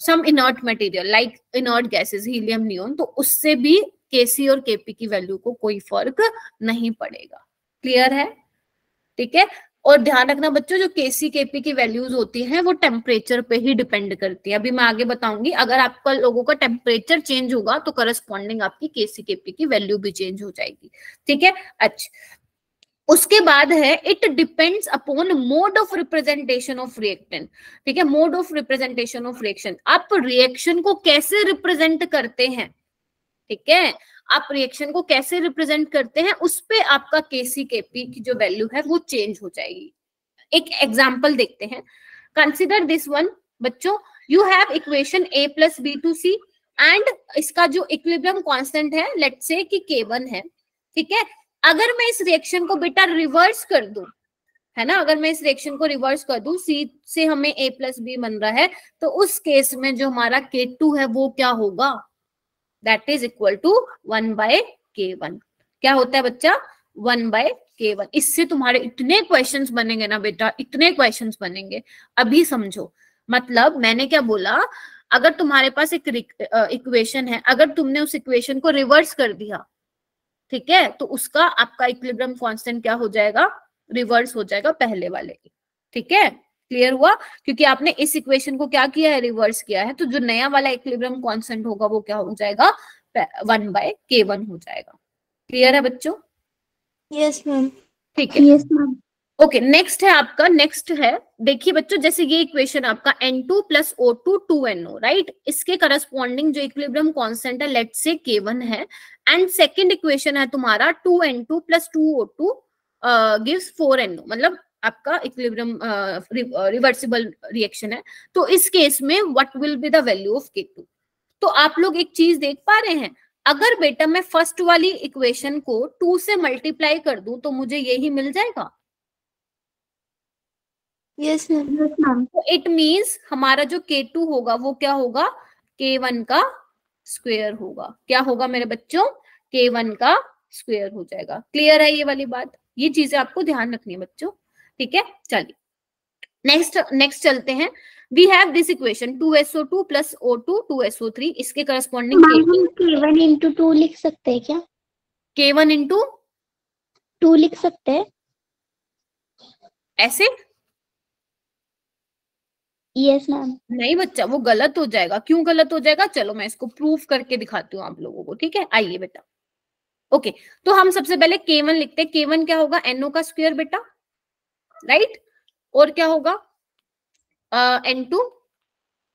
some inert material like inert gases helium neon, तो उससे भी केसी और केपी की वैल्यू को कोई फर्क नहीं पड़ेगा। क्लियर है, ठीक है। और ध्यान रखना बच्चों, जो केसी केपी की वैल्यूज होती हैं वो टेम्परेचर पे ही डिपेंड करती है। अभी मैं आगे बताऊंगी, अगर आपका लोगों का टेम्परेचर चेंज होगा तो करस्पॉन्डिंग आपकी केसी केपी की वैल्यू भी चेंज हो जाएगी, ठीक है। अच्छा, उसके बाद है it depends upon mode of representation of reactant, ठीक है। Mode of representation of reaction, आप रिएक्शन को कैसे रिप्रेजेंट करते हैं, ठीक है, आप रिएक्शन को कैसे रिप्रेजेंट करते हैं उस पे आपका केसी केपी की जो वैल्यू है वो चेंज हो जाएगी। एक एग्जांपल देखते हैं, कंसीडर दिस वन बच्चों, you have equation a plus B two C and इसका जो इक्विलिब्रियम कांस्टेंट है लेट्स से कि K1 है, ठीक है। अगर मैं इस रिएक्शन को बेटा रिवर्स कर दूं, है ना, अगर मैं इस रिएक्शन को रिवर्स कर दूं, C से हमें a प्लस बी बन रहा है, तो उस केस में जो हमारा K2 है वो क्या होगा, that is equal to 1/K1। क्या होता है बच्चा, 1/K1। इससे तुम्हारे इतने क्वेश्चंस बनेंगे ना बेटा, इतने क्वेश्चंस बनेंगे, अभी समझो। मतलब मैंने क्या बोला, अगर तुम्हारे पास एक इक्वेशन है, अगर तुमने उस इक्वेशन को रिवर्स कर दिया, ठीक है, तो उसका आपका इक्विलिब्रियम कांस्टेंट क्या हो जाएगा, रिवर्स हो जाएगा पहले वाले की, ठीक है। क्लियर हुआ, क्योंकि आपने इस इक्वेशन को क्या किया है, रिवर्स किया है, तो जो नया वाला इक्विलिब्रियम कांस्टेंट होगा वो क्या हो जाएगा, 1/K1 हो जाएगा। क्लियर है बच्चों, यस मैम। ठीक है। Yes ma'am. ओके, नेक्स्ट है आपका, नेक्स्ट है, देखिए बच्चों, जैसे ये इक्वेशन आपका N2 plus O2 2NO, right, इसके करस्पॉन्डिंग जो इक्विलिब्रियम कांस्टेंट है लेट्स से K1 है, एंड सेकंड इक्वेशन है तुम्हारा 2N2 plus 2O2 gives 4NO, मतलब आपका इक्विलिब्रियम रिवर्सिबल रिएक्शन है। तो इस केस में what will be the value of K2। तो आप लोग एक चीज देख पा रहे हैं, अगर बेटा मैं फर्स्ट वाली इक्वेशन को 2 से मल्टीप्लाई कर दूं तो मुझे यही मिल जाएगा। Yes ma'am. Yes ma'am. तो इट मींस हमारा जो K2 होगा वो क्या होगा, K1 का स्क्वायर होगा। क्या होगा मेरे बच्चों, K1 का स्क्वायर हो जाएगा। क्लियर है ये वाली बात, ये चीजें आपको ध्यान रखनी है बच्चों, ठीक है। चलिए नेक्स्ट चलते हैं। We have this equation 2SO2 plus O2 2SO3, इसके करस्पॉन्डिंग K1 into 2 लिख सकते हैं क्या? K1 इंटू 2 लिख सकते हैं? ऐसे यस मैम। नहीं बच्चा, वो गलत हो जाएगा। क्यों गलत हो जाएगा, चलो मैं इसको प्रूफ करके दिखाती हूँ आप लोगों को, ठीक है। आइए बेटा, ओके, तो हम सबसे पहले K1 लिखते हैं। K1 क्या होगा, NO का स्क्वायर बेटा, राइट, और क्या होगा N2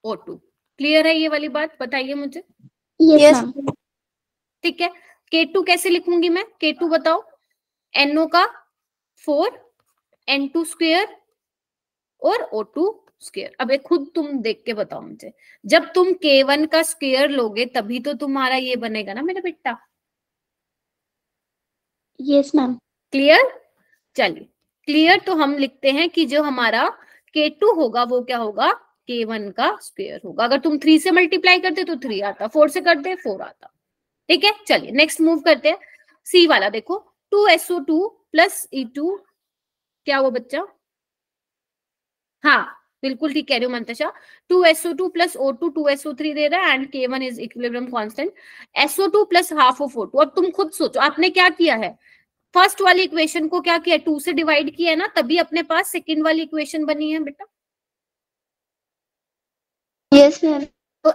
O2। क्लियर है ये वाली बात, बताइए मुझे। Yes ma'am. ठीक है, K2 कैसे लिखूंगी मैं, K2 बताओ, NO का 4 N2 स्क्वायर और O2 स्क्वायर। अब एक खुद तुम देख के बताओ मुझे, जब तुम K1 का स्क्वायर लोगे तभी तो तुम्हारा ये बनेगा ना मेरा बेटा। Yes ma'am. क्लियर, चलिए क्लियर। तो हम लिखते हैं कि जो हमारा K2 होगा वो क्या होगा, K1 का स्क्वायर होगा। अगर तुम 3 से मल्टीप्लाई करते तो 3 आता, 4 से करते 4 आता, ठीक है। चलिए नेक्स्ट मूव करते हैं, सी वाला देखो, 2SO2 प्लस E2 क्या हुआ बच्चा, हाँ बिल्कुल ठीक कह रही हूँ Mantasha, 2SO2 plus O2 2SO3 दे रहा है and K1 is equilibrium constant, SO2 plus half of O2। अब तुम खुद सोचो आपने क्या किया है, फर्स्ट वाली इक्वेशन को क्या किया, 2 से डिवाइड किया है ना, तभी अपने पास सेकंड वाली इक्वेशन बनी है बेटा। Yes ma'am. तो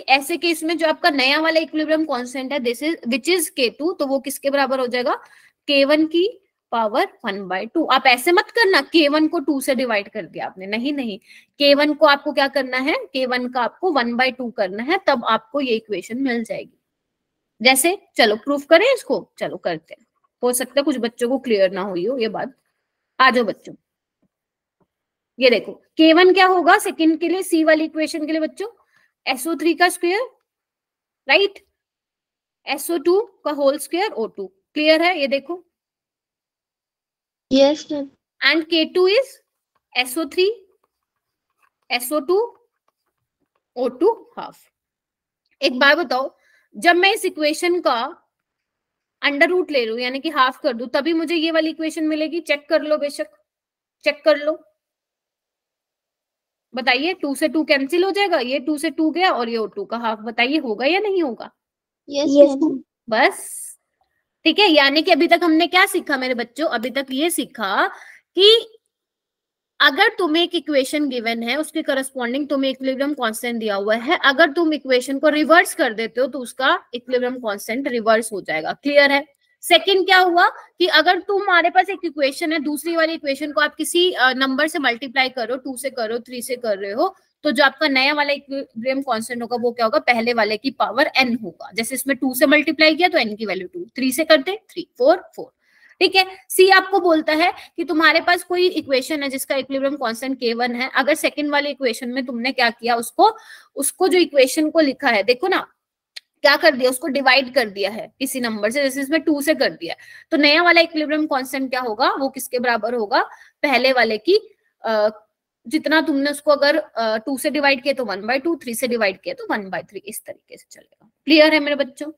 ऐसे केस में जो आपका नया वाला इक्विलिब्रियम कांस्टेंट है this is which is K2, तो वो किसके बराबर हो जाएगा, K1 की पावर 1/2। आप ऐसे मत करना K1 को 2 से डिवाइड कर दिया आपने, नहीं नहीं, K1 को आपको क्या करना है, K1 का आपको 1/2 करना है, तब आपको ये इक्वेशन मिल जाएगी। जैसे चलो प्रूफ करें इसको, चलो करते हैं, हो सकता है कुछ बच्चों को क्लियर ना हुई हो ये बात। आ जाओ बच्चों, ये देखो K1 क्या होगा सेकंड के लिए, सी वाली इक्वेशन के लिए बच्चों, SO3 का स्क्वायर, राइट, SO2 का होल स्क्वायर O2। क्लियर है ये देखो, yes ma'am. And K2 is SO3 SO2 O2 half. एक बार बताओ, जब मैं इस इक्वेशन का अंडर रूट ले लूं यानी कि हाफ कर दूं, तभी मुझे ये वाली इक्वेशन मिलेगी। चेक कर लो, बेशक चेक कर लो, बताइए। 2 से 2 कैंसिल हो जाएगा, ये 2 से 2 गया और ये O2 का हाफ। बताइए होगा या नहीं होगा? Yes ma'am. बस, ठीक है। यानी कि अभी तक हमने क्या सीखा मेरे बच्चों? अभी तक ये सीखा कि अगर तुम्हें एक इक्वेशन गिवन है, उसके करस्पॉन्डिंग तुम्हें इक्विलिब्रियम कांस्टेंट दिया हुआ है, अगर तुम इक्वेशन को रिवर्स कर देते हो तो उसका इक्विलिब्रियम कांस्टेंट रिवर्स हो जाएगा। क्लियर है? सेकंड क्या हुआ कि अगर तुम्हारे पास एक इक्वेशन है, दूसरी वाली इक्वेशन को आप किसी नंबर से मल्टीप्लाई करो, 2 से करो, 3 से कर रहे हो, तो जो आपका नया वाला इक्विलिब्रियम कांस्टेंट होगा वो क्या होगा? पहले वाले की पावर n होगा। जैसे इसमें 2 से मल्टीप्लाई किया तो n की वैल्यू 2, 3 से करते 3, 4, 4। ठीक है। सी आपको बोलता है कि तुम्हारे पास कोई इक्वेशन है जिसका इक्विलिब्रियम कांस्टेंट K1 है। अगर सेकंड वाले इक्वेशन में तुमने क्या किया, उसको जो इक्वेशन को लिखा है, देखो ना क्या कर दिया, उसको डिवाइड कर दिया है किसी नंबर से, जैसे इसमें 2 से कर दिया, तो नया वाला इक्विलिब्रियम कांस्टेंट क्या होगा? वो किसके बराबर होगा? पहले वाले की जितना तुमने उसको अगर 2 से डिवाइड किया तो 1/2, 3 से डिवाइड किया तो 1/3, इस तरीके से चलेगा। क्लियर है मेरे बच्चों?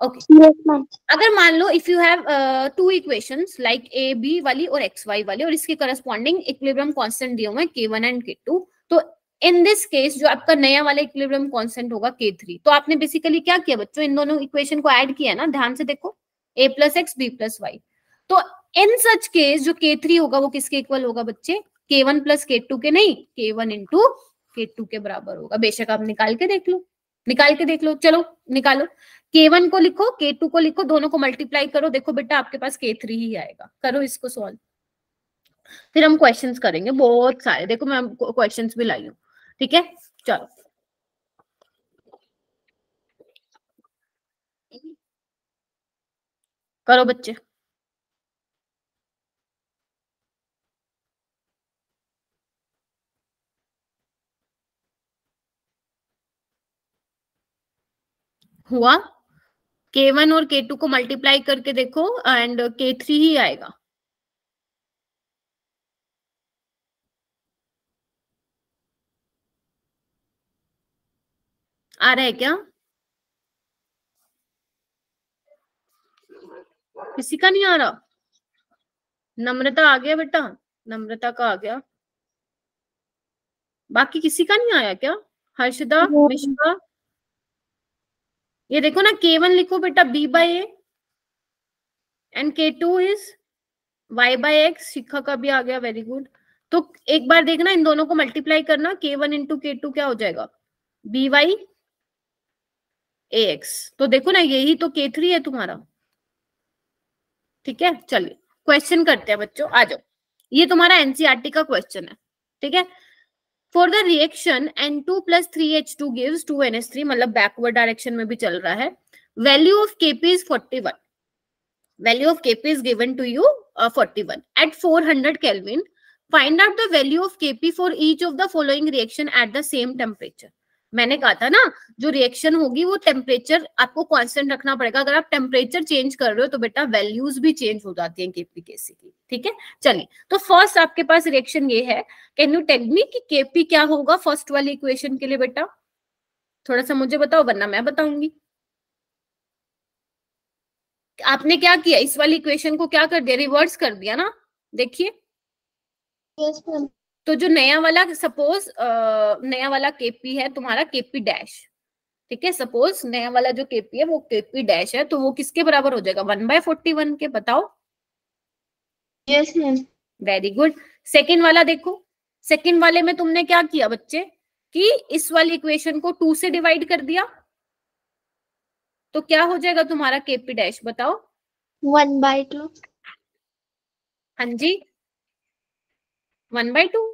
ओके। Yes, ma'am. अगर मान लो if you have 2 equations like A B वाली और एक्स वाई वाली, और इसके करस्पॉन्डिंग इक्विलिब्रियम कांस्टेंट दिए हुए हैं K1 एंड K2, तो इन दिस केस जो आपका नया वाला इक्विलिब्रियम कांस्टेंट होगा K3। तो आपने बेसिकली क्या किया बच्चों? इन दोनों इक्वेशन को ऐड किया ना, ध्यान से देखो, a + x b + y। तो इन सच केस जो K3 होगा वो किसके इक्वल होगा बच्चे? K1 + K2 के नहीं, K1 × K2 के बराबर होगा। बेशक आप निकाल के देख लो, निकाल के देख लो, चलो निकालो। K1 को लिखो, K2 को लिखो, दोनों को मल्टीप्लाई करो, देखो बेटा आपके पास K3 ही आएगा। करो इसको सॉल्व, फिर हम क्वेश्चंस करेंगे बहुत सारे। देखो मैं क्वेश्चंस भी लाई हूँ, ठीक है? चलो करो बच्चे। हुआ? K1 और K2 को मल्टीप्लाई करके देखो एंड K3 ही आएगा। आ रहा है क्या? किसी का नहीं आ रहा? नम्रता आ गया बेटा, नम्रता का आ गया, बाकी किसी का नहीं आया क्या? हर्षदा, मिश्रा, ये देखो ना, K1 लिखो बेटा B/A and K2 is Y/X। शिखा का भी आ गया, वेरी गुड। तो एक बार देखना, इन दोनों को मल्टीप्लाई करना, K1 × K2 क्या हो जाएगा? BY AX। तो देखो ना, यही तो K3 है तुम्हारा। ठीक है, चलिए क्वेश्चन करते हैं बच्चों, आ जाओ। ये तुम्हारा एनसीईआरटी का क्वेश्चन है, ठीक है? For the reaction N2 + 3H2 gives 2NH3, मतलब बैकवर्ड डायरेक्शन में भी चल रहा है। Value of Kp is 41। Value of Kp is given to you 41 at 400 Kelvin. Find out the value of Kp for each of the following reaction at the same temperature. मैंने कहा था ना, जो रिएक्शन होगी वो टेम्परेचर आपको constant रखना पड़ेगा। अगर आप टेम्परेचर चेंज कर रहे हो तो बेटा वैल्यूज भी चेंज हो जाती हैं Kp Kc की। ठीक है, चलिए तो फर्स्ट आपके पास रिएक्शन ये है। कैन यू टेल मी कि Kp क्या होगा फर्स्ट वाली इक्वेशन के लिए? बेटा थोड़ा सा मुझे बताओ, वरना मैं बताऊंगी। आपने क्या किया, इस वाली इक्वेशन को क्या कर दिया? रिवर्स कर दिया ना। देखिए, यस मैम। तो जो नया वाला, सपोज नया वाला Kp है तुम्हारा Kp डैश, ठीक है? सपोज नया वाला जो Kp है वो Kp डैश है, तो वो किसके बराबर हो जाएगा? 1/41 के। बताओ। Yes ma'am. Very good. Second वाला देखो, सेकेंड वाले में तुमने क्या किया बच्चे कि इस वाली इक्वेशन को 2 से डिवाइड कर दिया, तो क्या हो जाएगा तुम्हारा Kp डैश? बताओ। 1/2। हाँ जी, 1/2।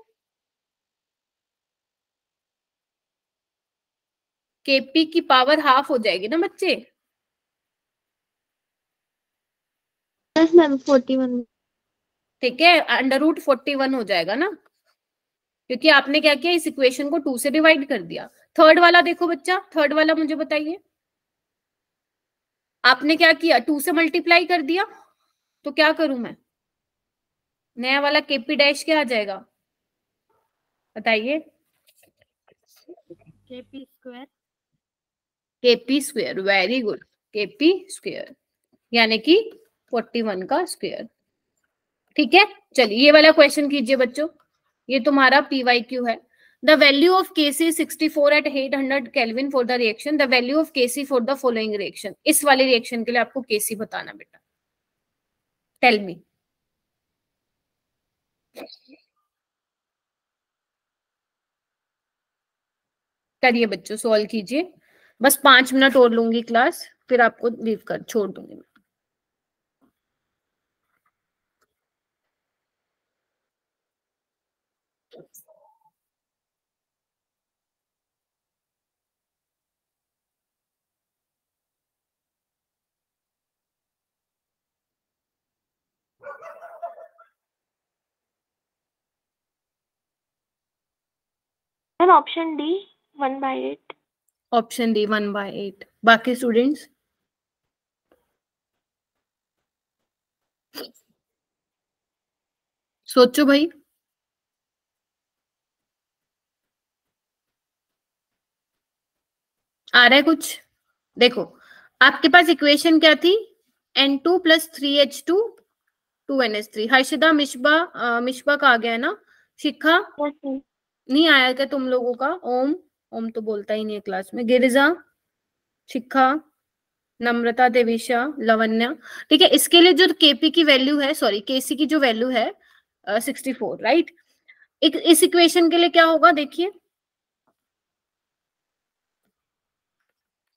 Kp की पावर हाफ हो जाएगी ना बच्चे। Yes ma'am, 41। ठीक है, √41 हो जाएगा ना, क्योंकि आपने क्या किया, इस इक्वेशन को 2 से डिवाइड कर दिया। थर्ड वाला देखो बच्चा, थर्ड वाला मुझे बताइए, आपने क्या किया? 2 से मल्टीप्लाई कर दिया, तो क्या करूं मैं? नया वाला Kp डैश क्या आ जाएगा? बताइए। KP square. KP square, very good, KP square यानी कि 41 का स्क्वायर। ठीक है, चलिए ये वाला क्वेश्चन कीजिए बच्चों, ये तुम्हारा PYQ है। The value of Kc is 64 at 800 Kelvin for the reaction. The value of Kc for the following reaction. इस वाले रिएक्शन के लिए आपको Kc बताना बेटा। Tell me. करिए बच्चों, सॉल्व कीजिए, बस 5 मिनट और लूंगी क्लास, फिर आपको लीव कर छोड़ दूंगी मैं। Ma'am, option D, 1/8. Option D 1/8। बाकी स्टूडेंट्स? सोचो भाई, आ रहा है कुछ? देखो आपके पास इक्वेशन क्या थी, N2 + 3H2 2NH3। हर्षिता, मिशबा का आ गया है ना? शिखा Yes, ma'am. नहीं आया क्या तुम लोगों का? ओम तो बोलता ही नहीं है क्लास में। गिरिजा, शिखा, नम्रता, देविशा, लवन्या। ठीक है, इसके लिए जो केपी की वैल्यू है, सॉरी केसी की जो वैल्यू है 64, राइट। इस इक्वेशन के लिए क्या होगा देखिए,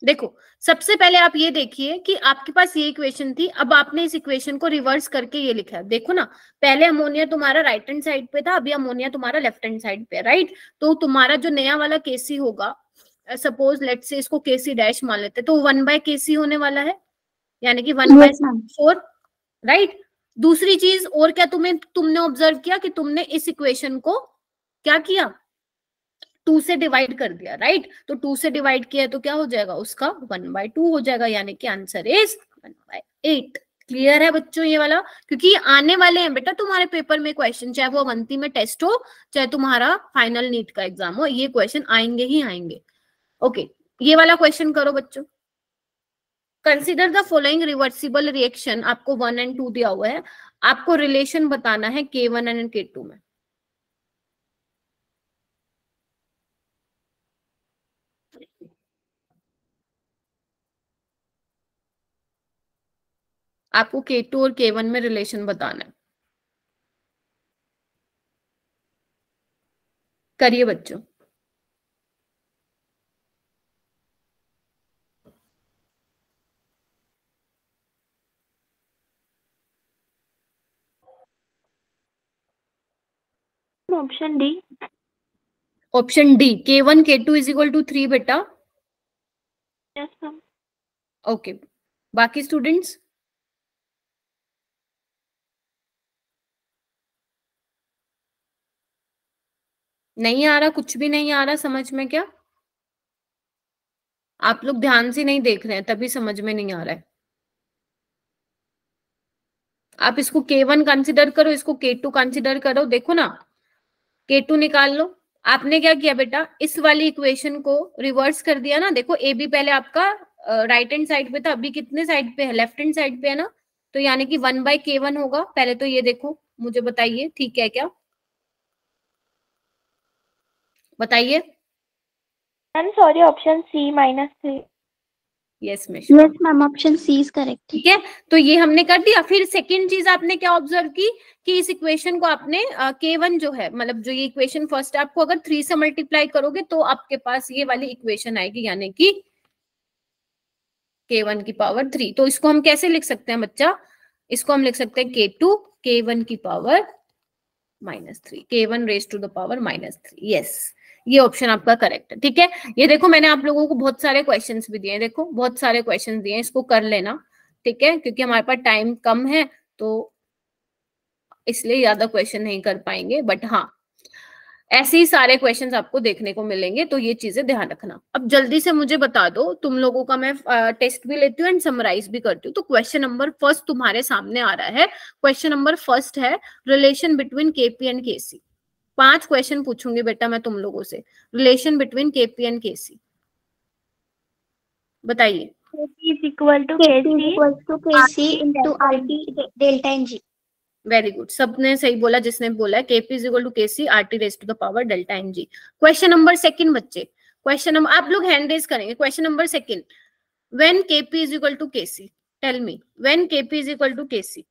देखो सबसे पहले आप ये देखिए कि आपके पास ये इक्वेशन थी, अब आपने इस इक्वेशन को रिवर्स करके ये लिखा है। देखो ना, पहले अमोनिया तुम्हारा राइट हैंड साइड पे था, अभी अमोनिया तुम्हारा लेफ्ट हैंड साइड पे, राइट। तो तुम्हारा जो नया वाला केसी होगा, सपोज लेट्स से इसको केसी डैश मान लेते, तो 1/KC होने वाला है, यानी कि 1/4, राइट। दूसरी चीज और क्या तुमने ऑब्जर्व किया कि तुमने इस इक्वेशन को क्या किया, 2 से डिवाइड कर दिया, राइट। तो 2 से डिवाइड किया तो क्या हो जाएगा, उसका 1/2 हो जाएगा, यानी कि आंसर इज 1/8। क्लियर है बच्चों ये वाला? क्योंकि ये आने वाले हैं बेटा तुम्हारे पेपर में क्वेश्चन, चाहे वो अवंती में टेस्ट हो, चाहे तुम्हारा फाइनल नीट का एग्जाम हो, ये क्वेश्चन आएंगे ही आएंगे। ओके, ये वाला क्वेश्चन करो बच्चों। Consider the following reversible reaction, आपको 1 और 2 दिया हुआ है, आपको रिलेशन बताना है K1 एंड K2 में। आपको K2 और K1 में रिलेशन बताना है, करिए बच्चों। Option D. Option D, K1 K2 = 3 बेटा। Yes, ma'am. ओके, बाकी स्टूडेंट्स? नहीं आ रहा, कुछ भी नहीं आ रहा समझ में क्या? आप लोग ध्यान से नहीं देख रहे हैं तभी समझ में नहीं आ रहा है। आप इसको K1 कंसिडर करो, इसको K2 कंसिडर करो, देखो ना K2 निकाल लो। आपने क्या किया बेटा, इस वाली इक्वेशन को रिवर्स कर दिया ना। देखो ए बी पहले आपका राइट हैंड साइड पे था, अभी कितने साइड पे है, लेफ्ट हैंड साइड पे है ना, तो यानी कि 1/K1 होगा। पहले तो ये देखो, मुझे बताइए ठीक है क्या, बताइए। I'm sorry, option C, -3. Yes Mish, Yes, ma'am. Option C is correct. ठीक है, तो ये हमने कर दिया। फिर सेकंड चीज आपने क्या ऑब्जर्व की कि इस इक्वेशन को आपने K1 जो है, मतलब जो ये इक्वेशन फर्स्ट है, आपको अगर 3 से मल्टीप्लाई करोगे तो आपके पास ये वाली इक्वेशन आएगी, यानी कि K1 की पावर 3। तो इसको हम कैसे लिख सकते हैं बच्चा, इसको हम लिख सकते हैं K2 K1 की power -3, K1 raise to the power -3। Yes, ये ऑप्शन आपका करेक्ट है। ठीक है, ये देखो मैंने आप लोगों को बहुत सारे क्वेश्चंस भी दिए हैं, देखो बहुत सारे क्वेश्चंस दिए हैं, इसको कर लेना। ठीक है, क्योंकि हमारे पास टाइम कम है तो इसलिए ज्यादा क्वेश्चन नहीं कर पाएंगे, बट हाँ ऐसे ही सारे क्वेश्चंस आपको देखने को मिलेंगे, तो ये चीजें ध्यान रखना। अब जल्दी से मुझे बता दो, तुम लोगों का मैं टेस्ट भी लेती हूँ एंड समराइज भी करती हूँ। तो क्वेश्चन नंबर फर्स्ट तुम्हारे सामने आ रहा है। क्वेश्चन नंबर फर्स्ट है relation between KP and KC. 5 question पूछूंगी बेटा मैं तुम लोगों से, relation between KP and KC. बताइए। KP is equal to KP KC is equals to KC into RT delta NG. Very good, सबने सही बोला जिसने बोला है। KP is equal to KC RT raise to the power delta N G. Question number second बच्चे, question number, आप लोग hand raise करेंगे। Question number second, when KP is equal to KC, tell me when KP is equal to KC.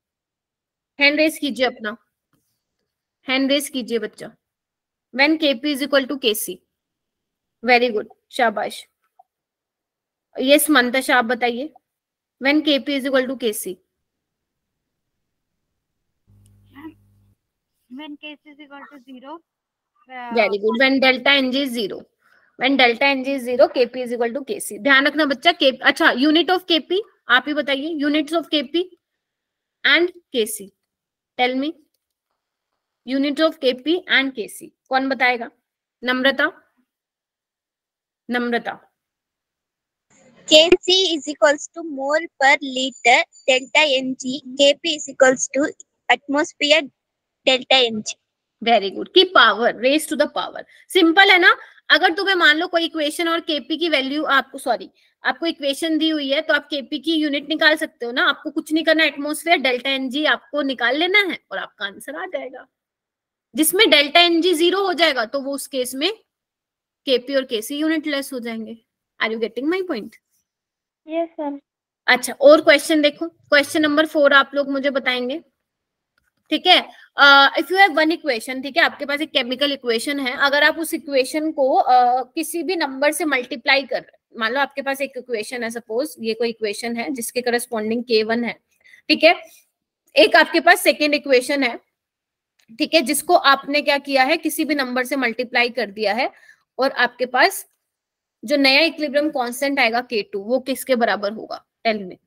Hand raise कीजिए, अपना hand raise कीजिए बच्चा। When KP is equal to KC, very good, शाबाश। Yes Mantasha, आप बताइए when KP is equal to KC. When case is equal to 0. Very good, when delta NG is 0। When delta NG is 0, KP is equal to KC. ध्यान रखना बच्चा, KP, अच्छा unit of KP आप ही बताइए, units of KP and KC, tell me unit of KP and KC, कौन बताएगा? Namrata, Namrata. Kc is equals to mole per liter delta Ng. Kp is equals to atmosphere delta Ng. Very good, की power raise to the power. Simple है ना। अगर तुम्हें मान लो कोई equation और केपी की वैल्यू आपको, सॉरी आपको इक्वेशन दी हुई है, तो आप केपी की यूनिट निकाल सकते हो ना। आपको कुछ नहीं करना, एटमॉस्फेयर डेल्टा एनजी आपको निकाल लेना है और आपका आंसर आ जाएगा। जिसमें डेल्टा एनजी 0 हो जाएगा तो वो उस केस में केपी और केसी यूनिट लेस हो जाएंगे। Are you getting my point? yes ma'am. अच्छा, और क्वेश्चन देखो, क्वेश्चन नंबर 4 आप लोग मुझे बताएंगे, ठीक है। If you have one equation, ठीक है, आपके पास एक केमिकल इक्वेशन है, अगर आप उस इक्वेशन को किसी भी नंबर से मल्टीप्लाई कर रहे हैं, मान लो आपके पास एक इक्वेशन है, सपोज ये कोई इक्वेशन है जिसके करस्पॉन्डिंग K1 है, ठीक है। एक आपके पास सेकेंड इक्वेशन है, ठीक है, जिसको आपने क्या किया है, किसी भी नंबर से मल्टीप्लाई कर दिया है, और आपके पास जो नया इक्विलिब्रियम कांस्टेंट आएगा K2, वो किसके बराबर होगा? टेल मी,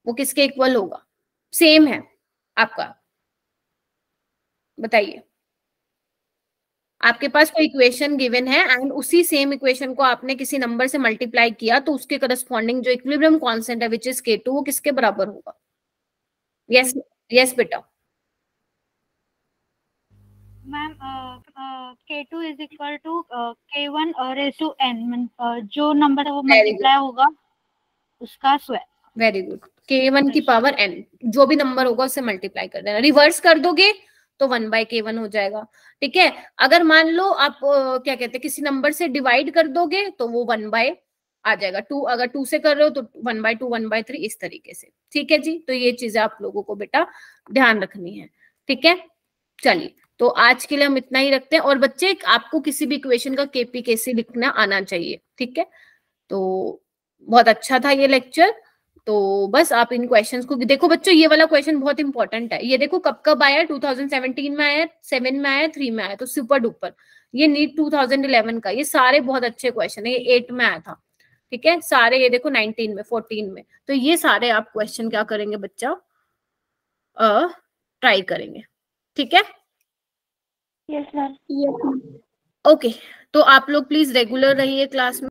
वो किसके इक्वल होगा? सेम है आपका, बताइए। आपके पास कोई इक्वेशन गिवन है एंड उसी सेम इक्वेशन को आपने किसी नंबर से मल्टीप्लाई किया, तो उसके करस्पॉन्डिंग जो इक्विलिब्रियम कांस्टेंट है विच इज K2, वो किसके बराबर होगा? यस यस बेटा। Ma'am K2 is equal to K1 raised to n, जो नंबर वो मल्टीप्लाई होगा उसका स्क्वायर। वेरी गुड, K1 की पावर n, जो भी नंबर होगा उससे मल्टीप्लाई कर देना। रिवर्स कर दोगे तो 1/K1 हो जाएगा, ठीक है। अगर मान लो आप क्या कहते हैं, किसी नंबर से डिवाइड कर दोगे तो वो 1/ आ जाएगा। 2, अगर 2 से कर रहे हो तो 1/2, 1/3, इस तरीके से, ठीक है जी। तो ये चीजें आप लोगों को बेटा ध्यान रखनी है, ठीक है। चलिए, तो आज के लिए हम इतना ही रखते हैं। और बच्चे, आपको किसी भी इक्वेशन का केपी केसी लिखना आना चाहिए, ठीक है। तो बहुत अच्छा था ये लेक्चर। तो बस आप इन क्वेश्चंस को देखो बच्चों, ये वाला क्वेश्चन बहुत इंपॉर्टेंट है। ये देखो कब कब आया, 2017 में आया, 7 में आया, 3 में आया, तो सुपर डुपर। ये नीट 2011 का, ये सारे बहुत अच्छे क्वेश्चन है। ये 8 में आया था, ठीक है, सारे। ये देखो 19 में, 14 में, तो ये सारे आप क्वेश्चन क्या करेंगे बच्चा, ट्राई करेंगे, ठीक है। yes ma'am. Yes ma'am. Okay, तो आप लोग प्लीज रेगुलर रहिए क्लास में।